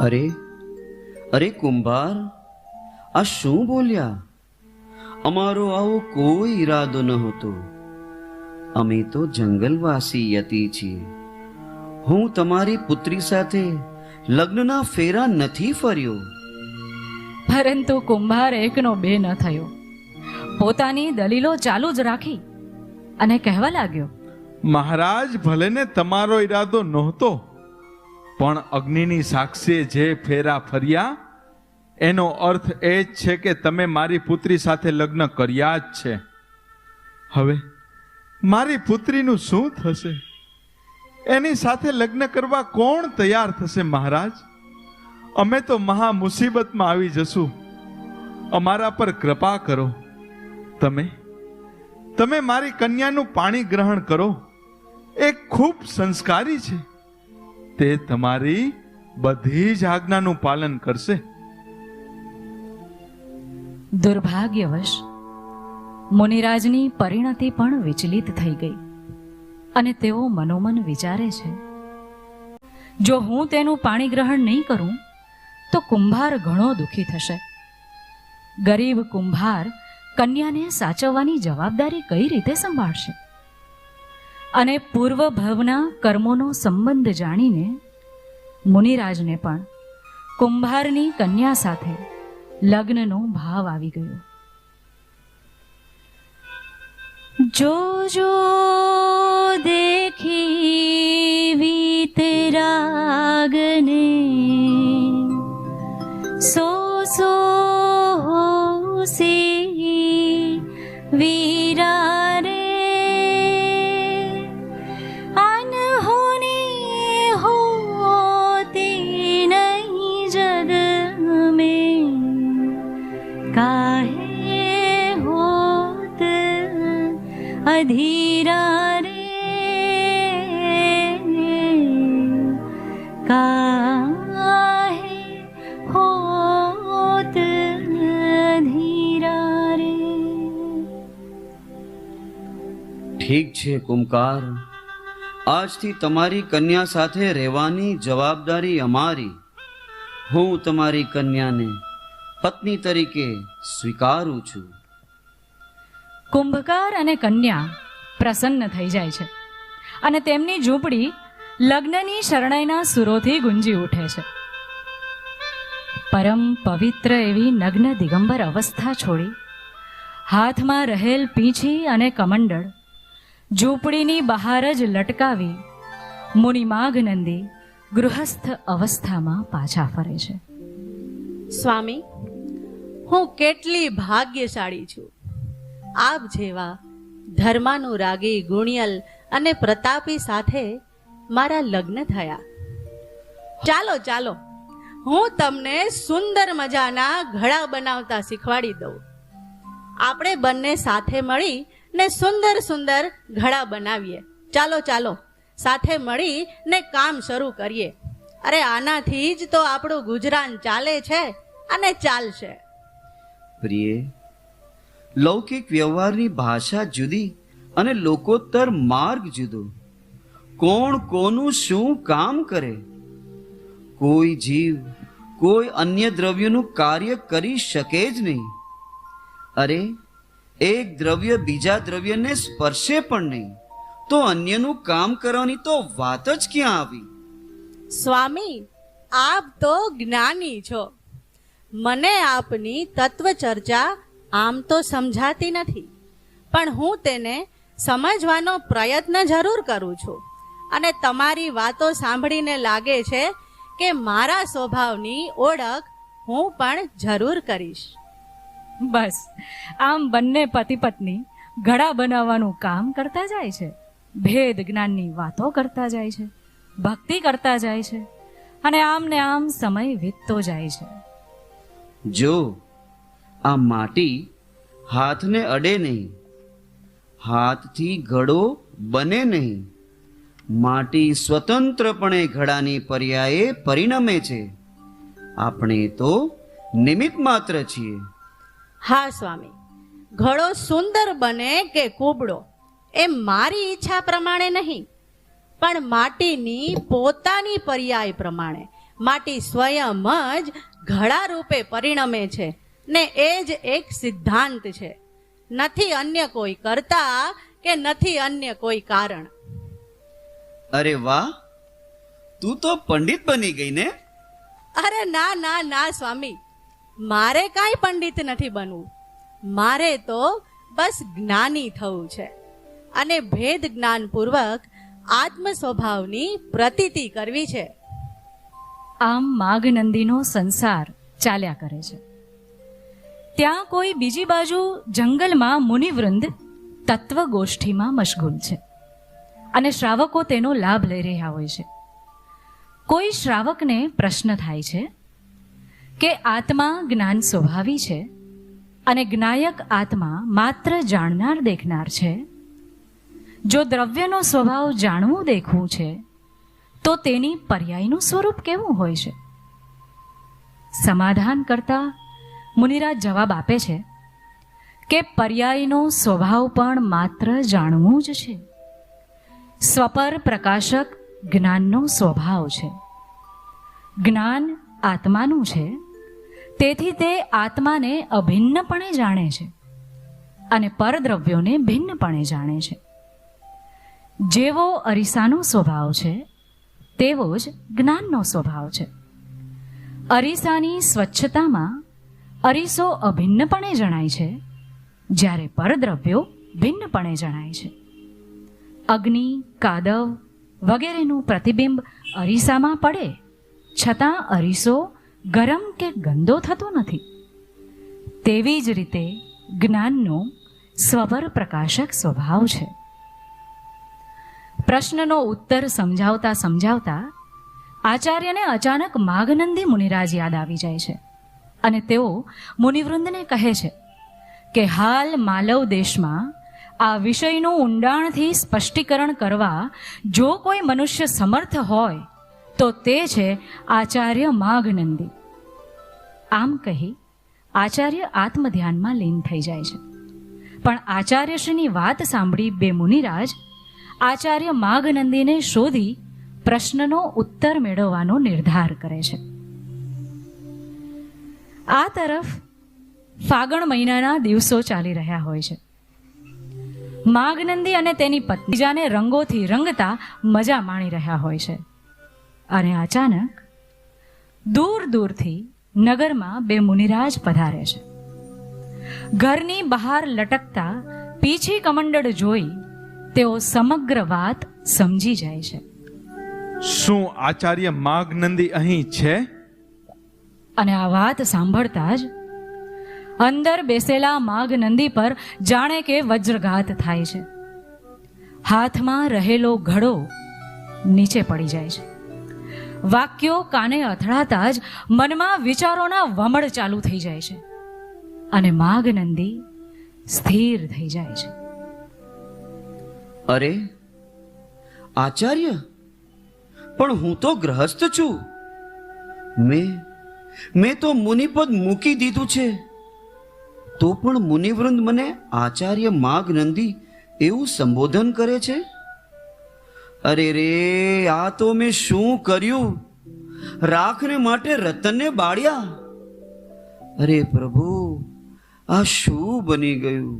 અરે અરે કુંભાર, આ શું બોલ્યા? અમારો આવો કોઈ ઈરાદો નહોતો. અમે તો જંગલવાસી યતિ છીએ. હું તમારી પુત્રી સાથે લગ્નના ફેરા નથી ફર્યો. પરંતુ કુંભાર એકનો બે ન થયો. પોતાની દલીલો ચાલુ જ રાખી અને કહેવા લાગ્યો, મહારાજ, ભલે ને તમારો ઈરાદો નહોતો, પણ અગ્નિની સાક્ષીએ જે ફેરા ફર્યા એનો અર્થ એ જ છે કે તમે મારી પુત્રી સાથે લગ્ન કર્યા જ છે. હવે મારી પુત્રીનું શું થશે? એની સાથે લગ્ન કરવા કોણ તૈયાર થશે મહારાજ? અમે તો મહા મુસીબતમાં આવી જશું. અમારા પર કૃપા કરો. તમે મારી કન્યાનું પાણી ગ્રહણ કરો. એ ખૂબ સંસ્કારી છે. તે તમારી બધી જ આજ્ઞાનું પાલન કરશે. દુર્ભાગ્યવશ મુનિરાજની પરિણતિ પણ વિચલિત થઈ ગઈ અને તેઓ મનોમન વિચારે છે, જો હું તેનું પાણી ગ્રહણ નહીં કરું તો કુંભાર ઘણો દુઃખી થશે. ગરીબ કુંભાર કન્યાને સાચવવાની જવાબદારી કઈ રીતે સંભાળશે? અને પૂર્વ ભવના કર્મોનો સંબંધ જાણીને મુનિરાજને પણ કુંભારની કન્યા સાથે લગ્નનો ભાવ આવી ગયો. जो जो देखी वीतरागने सो सो हो से वीरा रे अनहोनी होती नहीं जग में काहे होत अधीरा रे काहे होत अधीरा रे. ઠીક છે કુંભાર, આજથી તમારી કન્યા સાથે રહેવાની જવાબદારી અમારી. હું તમારી કન્યાને પત્ની તરીકે સ્વીકારું છું. કુંભકાર અને કન્યા પ્રસન્ન થઈ જાય છે અને તેમની ઝૂંપડી લગ્નની શરણાઈના સુરોથી ગુંજી ઉઠે છે. પરમ પવિત્ર એવી નગ્ન દિગંબર અવસ્થા છોડી હાથમાં રહેલ પીંછી અને કમંડળ ઝૂંપડીની બહાર જ લટકાવી મુનિમાઘનંદી ગૃહસ્થ અવસ્થામાં પાછા ફરે છે. સ્વામી, હું કેટલી ભાગ્યશાળી છું. આપ જેવા ધર્માનુરાગી, ગુણિયલ અને પ્રતાપી સાથે મારા લગ્ન થયા. ચાલો ચાલો, હું તમને સુંદર મજાના ઘડા બનાવતા શીખવાડી દઉં. આપણે બંને સાથે મળી ને સુંદર સુંદર ઘડા બનાવીએ. ચાલો ચાલો, સાથે મળી ને કામ શરૂ કરીએ. અરે આનાથી જ તો આપણું ગુજરાન ચાલે છે અને ચાલશે. પ્રિય, લૌકિક વ્યવહારની ભાષા જુદી અને લોકોત્તર માર્ગ જુદો. કોણ કોનું શું કામ કરે? કોઈ જીવ કોઈ અન્ય દ્રવ્યનું કાર્ય કરી શકે જ નહીં. અરે, એક દ્રવ્ય બીજા દ્રવ્યને સ્પર્શે પણ નહીં તો અન્યનું કામ કરવાની તો વાત જ ક્યાં આવી? સ્વામી, આપ તો જ્ઞાની છો. મને આપની તત્વ ચર્ચા આમ તો સમજાતી નથી, પણ હું તેને સમજવાનો પ્રયત્ન જરૂર કરું છું. અને તમારી વાતો સાંભળીને લાગે છે કે મારા સ્વભાવની ઓળખ હું પણ જરૂર કરીશ. બસ આમ બંને પતિ પત્ની ઘડા બનાવવાનું કામ કરતા જાય છે, ભેદ જ્ઞાનની વાતો કરતા જાય છે, ભક્તિ કરતા જાય છે, અને આમ ને આમ સમય વીતતો જાય છે. જો આ માટી હાથને અડે નહીં, હાથથી ઘડો બને નહીં. માટી સ્વતંત્રપણે ઘડાની પર્યાયે પરિણમે છે. આપણે તો નિમિત્ત માત્ર છીએ. હા સ્વામી, ઘડો સુંદર બને કે કુબડો એ મારી ઈચ્છા પ્રમાણે નહીં, પણ માટીની પોતાની પર્યાય પ્રમાણે માટી સ્વયં જ ઘડા રૂપે પરિણમે છે ને એ જ એક સિદ્ધાંત છે. નથી અન્ય કોઈ કરતા કે નથી અન્ય કોઈ કારણ. અરે વાહ, તું તો પંડિત બની ગઈ ને? અરે ના ના ના સ્વામી, મારે કાંઈ પંડિત નથી બનવું. મારે તો બસ જ્ઞાની થવું છે અને ભેદ જ્ઞાનપૂર્વક આત્મ સ્વભાવની પ્રતીતિ કરવી છે. આમ માઘનંદીનો સંસાર ચાલ્યા કરે છે. ત્યાં કોઈ બીજી બાજુ જંગલમાં મુનિવૃંદ તત્વગોષ્ઠીમાં મશગુલ છે અને શ્રાવકો તેનો લાભ લઈ રહ્યા હોય છે. કોઈ શ્રાવકને પ્રશ્ન થાય છે કે આત્મા જ્ઞાન સ્વભાવી છે અને જ્ઞાયક આત્મા માત્ર જાણનાર દેખનાર છે. જો દ્રવ્યનો સ્વભાવ જાણવું દેખવું છે તો તેની પર્યાયનું સ્વરૂપ કેવું હોય છે? સમાધાન કરતા મુનિરાજ જવાબ આપે છે કે પર્યાયનો સ્વભાવ પણ માત્ર જાણવું જ છે. સ્વપર પ્રકાશક જ્ઞાનનો સ્વભાવ છે. જ્ઞાન આત્માનું છે, તેથી તે આત્માને અભિન્નપણે જાણે છે અને પરદ્રવ્યોને ભિન્નપણે જાણે છે. જેવો અરીસાનો સ્વભાવ છે તેવો જ જ્ઞાનનો સ્વભાવ છે. અરીસાની સ્વચ્છતામાં અરીસો અભિન્નપણે જણાય છે, જ્યારે પરદ્રવ્યો ભિન્નપણે જણાય છે. અગ્નિ, કાદવ વગેરેનું પ્રતિબિંબ અરીસામાં પડે છતાં અરીસો ગરમ કે ગંદો થતો નથી. તેવી જ રીતે જ્ઞાનનો સ્વપર પ્રકાશક સ્વભાવ છે. પ્રશ્નનો ઉત્તર સમજાવતા સમજાવતા આચાર્યને અચાનક માઘનંદી મુનિરાજ યાદ આવી જાય છે અને તેઓ મુનિવૃંદને કહે છે કે હાલ માલવ દેશમાં આ વિષયનું ઊંડાણથી સ્પષ્ટીકરણ કરવા જો કોઈ મનુષ્ય સમર્થ હોય તો તે છે આચાર્ય માઘનંદી. આમ કહી આચાર્ય આત્મધ્યાનમાં લીન થઈ જાય છે. પણ આચાર્યશ્રીની વાત સાંભળી બે મુનિરાજ આચાર્ય માઘનંદીને શોધી પ્રશ્નનો ઉત્તર મેળવવાનો નિર્ધાર કરે છે. આ તરફ ફાગણ મહિનાના દિવસો ચાલી રહ્યા હોય છે. માઘનંદી અને તેની પત્ની બીજાને રંગોથી રંગતા મજા માણી રહ્યા હોય છે અને અચાનક દૂર દૂરથી નગરમાં બે મુનિરાજ પધારે છે. ઘરની બહાર લટકતા પીછી કમંડળ જોઈ તેઓ સમગ્ર વાત સમજી જાય છે. શું આચાર્ય માઘનંદી અહીં છે? અને આ વાત સાંભળતા જ અંદર બેસેલા માઘનંદી પર જાણે કે વજ્રઘાત થાય છે. હાથમાં રહેલો ઘડો નીચે પડી જાય છે. વાક્યો કાને અથડાતા જ મનમાં વિચારોના વમળ ચાલુ થઈ જાય છે અને માઘનંદી સ્થિર થઈ જાય છે. અરે આચાર્ય, પણ હું તો ગ્રહસ્થ છું. મેં તો મુનિપદ મૂકી દીધું છે, તો પણ મુનિવૃંદ મને આચાર્ય માઘનંદી એવું સંબોધન કરે છે. અરે રે, આ તો મેં શું કર્યું? રાખને માટે રતનને બાળ્યા. અરે પ્રભુ, આ શું બની ગયું?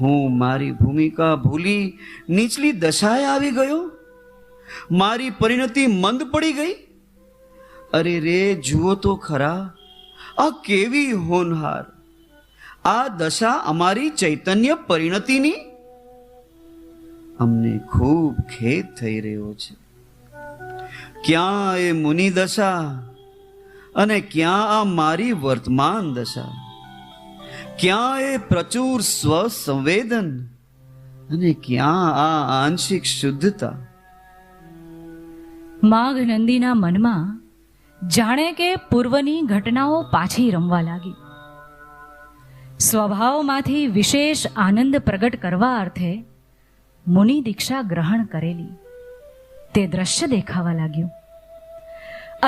હું મારી ભૂમિકા ભૂલી નીચલી દશાએ આવી ગયો. મારી પરિણતિ મંદ પડી ગઈ. અરે રે, જુઓ તો ખરા, આ કેવી હોનહાર! આ દશા અમારી ચૈતન્ય પરિણતિની. અમને ખૂબ ખેદ થઈ રહ્યો છે. ક્યાં એ મુનિ દશા અને ક્યાં આ મારી વર્તમાન દશા? ક્યાં એ પ્રચુર સ્વ સંવેદન અને ક્યાં આ આંશિક શુદ્ધતા? માઘનંદીના મનમાં જાણે કે પૂર્વની ઘટનાઓ પાછી રમવા લાગી. સ્વભાવમાંથી વિશેષ આનંદ પ્રગટ કરવા અર્થે મુનિ દીક્ષા ગ્રહણ કરેલી તે દ્રશ્ય દેખાવા લાગ્યું.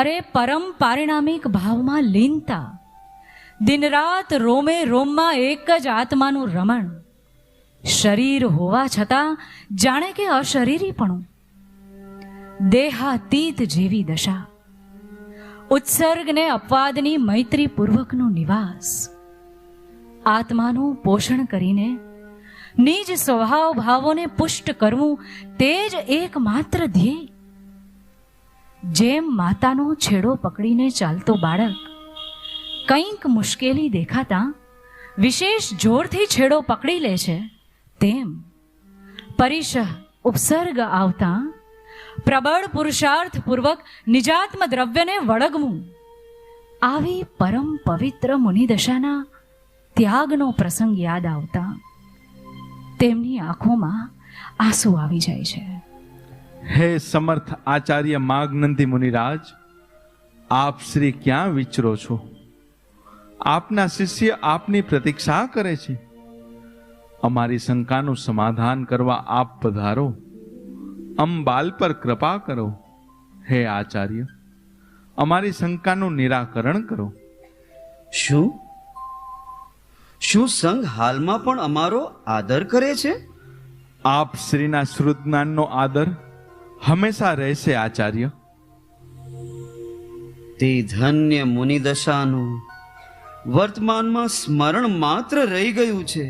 અરે પરમ પારિણામિક ભાવમાં લીનતા, દિનરાત રોમે રોમમાં એક જ આત્માનું રમણ, શરીર હોવા છતાં જાણે કે અશરીરીપણું, દેહાતીત જેવી દશા, ઉત્સર્ગ ને અપવાદની મૈત્રીપૂર્વકનું નિવાસ, આત્માનું પોષણ કરીને નિજ સ્વભાવ ભાવોને પુષ્ટ કરવું તે જ એકમાત્ર ધ્યેય. જેમ માતાનો છેડો પકડીને ચાલતો બાળક કંઈક મુશ્કેલી દેખાતા વિશેષ જોરથી છેડો પકડી લે છે, તેમ પરિશઃ ઉપસર્ગ આવતા પ્રબળ પુરુષાર્થ પૂર્વક નિજાત્મ દ્રવ્યને વળગવું. આવી પરમ પવિત્ર મુનિદશાના ત્યાગનો પ્રસંગ યાદ આવતા તેમની આંખોમાં આંસુ આવી જાય છે. હે સમર્થ આચાર્ય માગનંદી મુનિરાજ, આપ શ્રી ક્યાં વિચરો છો? આપના શિષ્ય આપની પ્રતીક્ષા કરે છે. અમારી શંકાનું સમાધાન કરવા આપ પધારો. અંબાલ પર કૃપા કરો. હે આચાર્ય, અમારી શંકાનું નિરાકરણ કરો. શું સંઘ હાલમાં પણ અમારો આદર કરે છે? આપ શ્રીના શ્રુત જ્ઞાનનો આદર હંમેશા રહેશે આચાર્ય. તે ધન્ય મુનિ દશાનું વર્તમાનમાં સ્મરણ માત્ર રહી ગયું છે.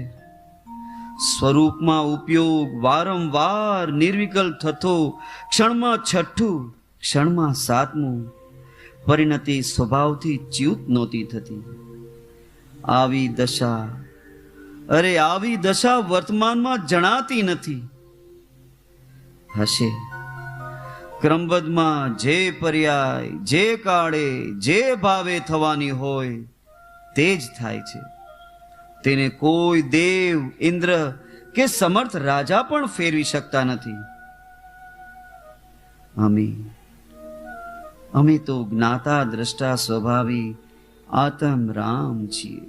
સ્વરૂપમાં ઉપયોગ વારંવાર નિર્વિકલ થતો, ક્ષણમાં છઠ્ઠું, ક્ષણમાં સાતમું, પરિણતિ સ્વભાવથી ચ્યુત નહોતી થતી. આવી દશા, અરે આવી દશા વર્તમાનમાં જણાતી નથી. હશે ક્રમબદ્ધમાં જે પર્યાય, જે કાળે, જે ભાવે થવાની હોય તે જ થાય છે. તેને કોઈ દેવ, ઇન્દ્ર કે સમર્થ રાજા પણ ફેરવી શકતા નથી. અમે તો જ્ઞાતા દ્રષ્ટા સ્વભાવી આતમ રામ છીએ.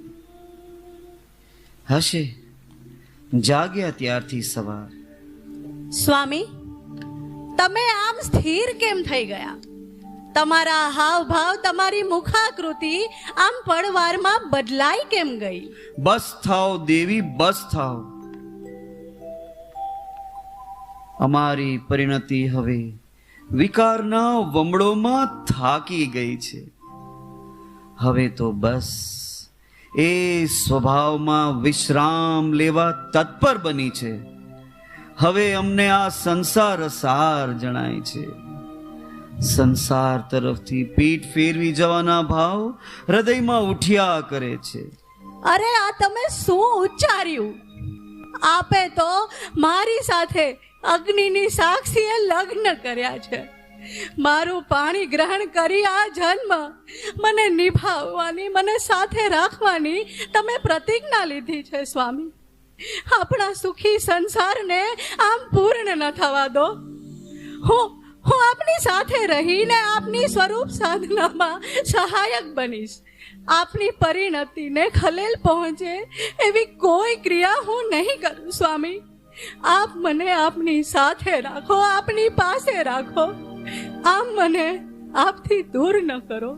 હશે જાગ્યા ત્યારથી સવાર. સ્વામી, તમે આમ સ્થિર કેમ થઈ ગયા? તમારા હાવભાવ, તમારી મુખાકૃતિ આમ પળવારમાં બદલાઈ કેમ ગઈ? બસ થાવ દેવી, બસ થાવ. અમારી પરિણતિ હવે વિકારના વમળોમાં થાકી ગઈ છે. હવે તો બસ એ સ્વભાવમાં વિશ્રામ લેવા તત્પર બની છે. હવે અમને આ સંસાર સાર જણાય છે. સંસાર તરફથી પીઠ ફેરવી જવાના ભાવ હૃદયમાં ઉઠ્યા કરે છે. અરે આ તમે શું ઉચ્ચાર્યું? આપે તો મારી સાથે અગ્નિની સાક્ષીએ લગ્ન કર્યા છે. મારું પાણી ગ્રહણ કરી આ જન્મ મને નિભાવવાની, મને સાથે રાખવાની તમે પ્રતિજ્ઞા લીધી છે સ્વામી. આપણા સુખી સંસારને આમ પૂર્ણ ન થવા દો. હું આપની સાથે રહીને આપની સ્વરૂપ સાધનામાં સહાયક બનીશ. આપની પરિણતિને ખલેલ પહોંચે એવી કોઈ ક્રિયા હું નહીં કરું સ્વામી. આપ મને આપની સાથે રાખો, આપની પાસે રાખો. આમ મને આપથી દૂર ન કરો.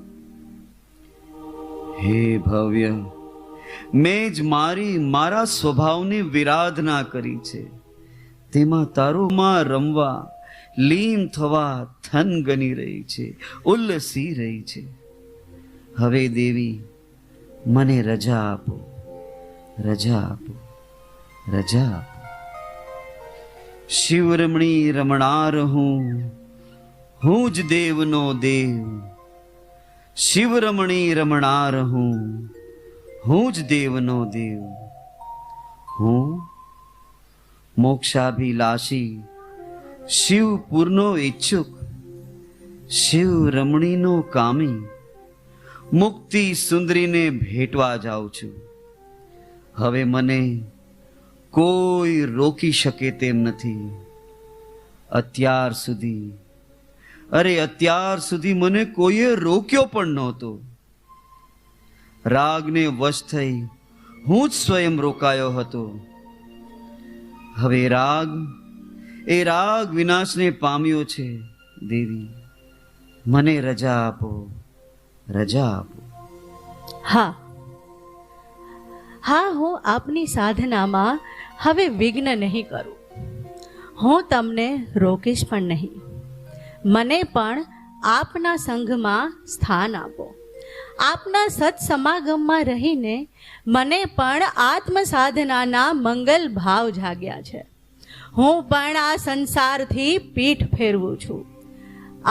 હે ભવ્ય, મેં જ મારા સ્વભાવની વિરાધના કરી છે. તેમાં તારુમાં રમવા, લીન થવા થન ગની રહી છે, ઉલ્લસી રહી છે. હવે દેવી, મને રજા આપો, રજા આપો, રજા આપો. શિવરમણી રમણાર હું જ દેવનો દેવ. શિવ રમણી રમણાર હું જ દેવનો દેવ. હું મોક્ષાભિલાષી, શિવપુરનો ઈચ્છુક, શિવ રમણીનો કામી, મુક્તિ સુંદરીને ભેટવા જાઉં છું. હવે મને કોઈ રોકી શકે તેમ નથી. અત્યાર સુધી મને કોઈએ રોક્યો પણ નહોતો. રાગને વશ થઈ હું જ સ્વયં રોકાયો હતો. હવે એ રાગ વિનાશને પામ્યો છે. દેવી, મને રજા આપો, રજા આપો. હા, હું આપની સાધનામાં હવે વિઘ્ન નહીં કરું. હું તમને રોકીશ પણ નહીં. મને પણ આપના સંઘમાં સ્થાન આપો. આપના સત્સમાગમમાં રહીને મને પણ આત્મ સાધનાના મંગલ ભાવ જાગ્યા છે. હું પણ આ સંસારથી પીઠ ફેરવું છું.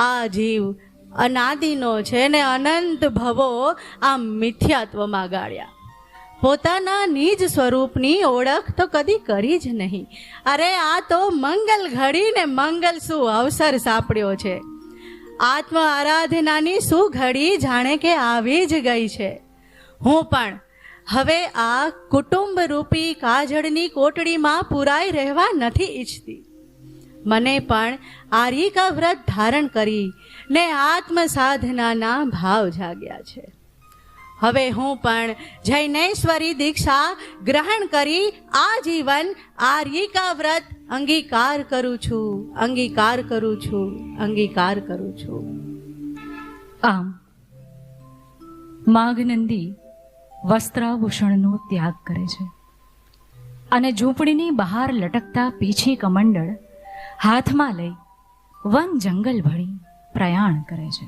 આ જીવ અનાદિનો છે ને અનંત ભવો આ મિથ્યાત્વમાં ગાળ્યા. પોતાના નિજ સ્વરૂપની ઓળખ તો કદી કરી જ નહીં. અરે આ તો મંગલ ઘડી ને મંગલ શું અવસર સાંપડ્યો છે. આત્મ આરાધનાની શું ઘડી જાણે કે આવી જ ગઈ છે. હું પણ હવે આ કુટુંબ રૂપી કાજળની કોટડીમાં પુરાઈ રહેવા નથી ઈચ્છતી. મને પણ આર્યિકા વ્રત ધારણ કરી ને આત્મ સાધનાના ભાવ જાગ્યા છે. હવે હું પણ જૈનેશ્વરી દીક્ષા ગ્રહણ કરી આજીવન આર્યિકા વ્રત અંગીકાર કરું છું. આમ માઘનંદી વસ્ત્રાભૂષણનો ત્યાગ કરે છે અને ઝૂંપડીની બહાર લટકતા પીછી કમંડળ હાથમાં લઈ વન જંગલ ભળી પ્રયાણ કરે છે.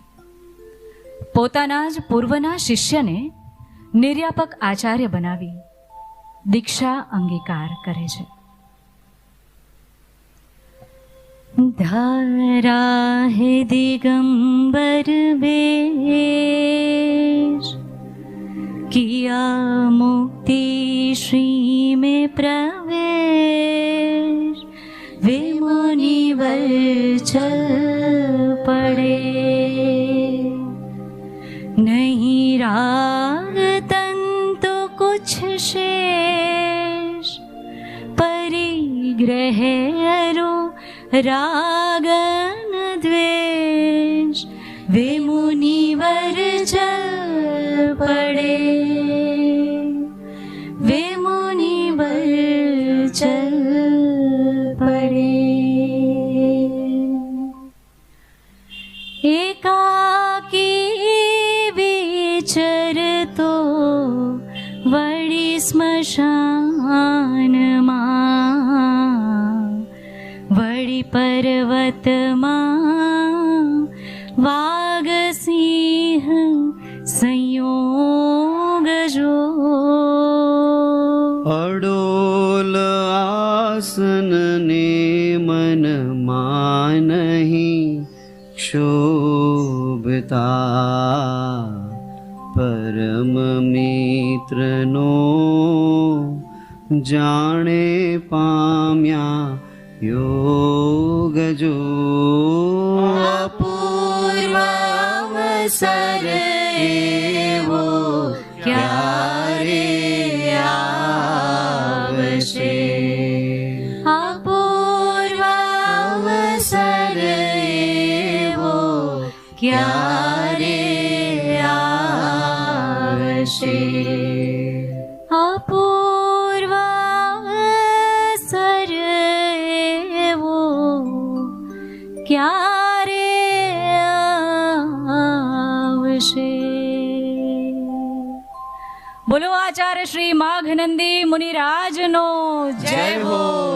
પોતાના જ પૂર્વના શિષ્યને નિર્યાપક આચાર્ય બનાવી દીક્ષા અંગીકાર કરે છે. धारा है दिगंबर वेश, किया मुक्ति श्री में प्रवेश, वे मुनिवर चल पड़े. नहीं राग तन तो कुछ शेष, परिग्रह अरो रागन द्वेष, वे मुनिवर चल पड़े. वे मुनिवर चल पड़े. एकाकी विचरतो वड़ी स्मशाનમાં, वड़ी पर्वतમાં વાઘસિંહ સંયોગ જો. અડોલ આસન ને મનમાં નહીં ક્ષોભતા, પરમ મિત્રનો જાણે પામ્યા યોગ જો. અપૂર્વાવસર એવો ક્યારે આવશે, અપૂર્વાવસર એવો ક્યારે આવશે, અપૂર્વાવસર એવો ક્યારે આવશે. બોલો આચાર્ય શ્રી માઘનંદી મુનિરાજનો જય હો.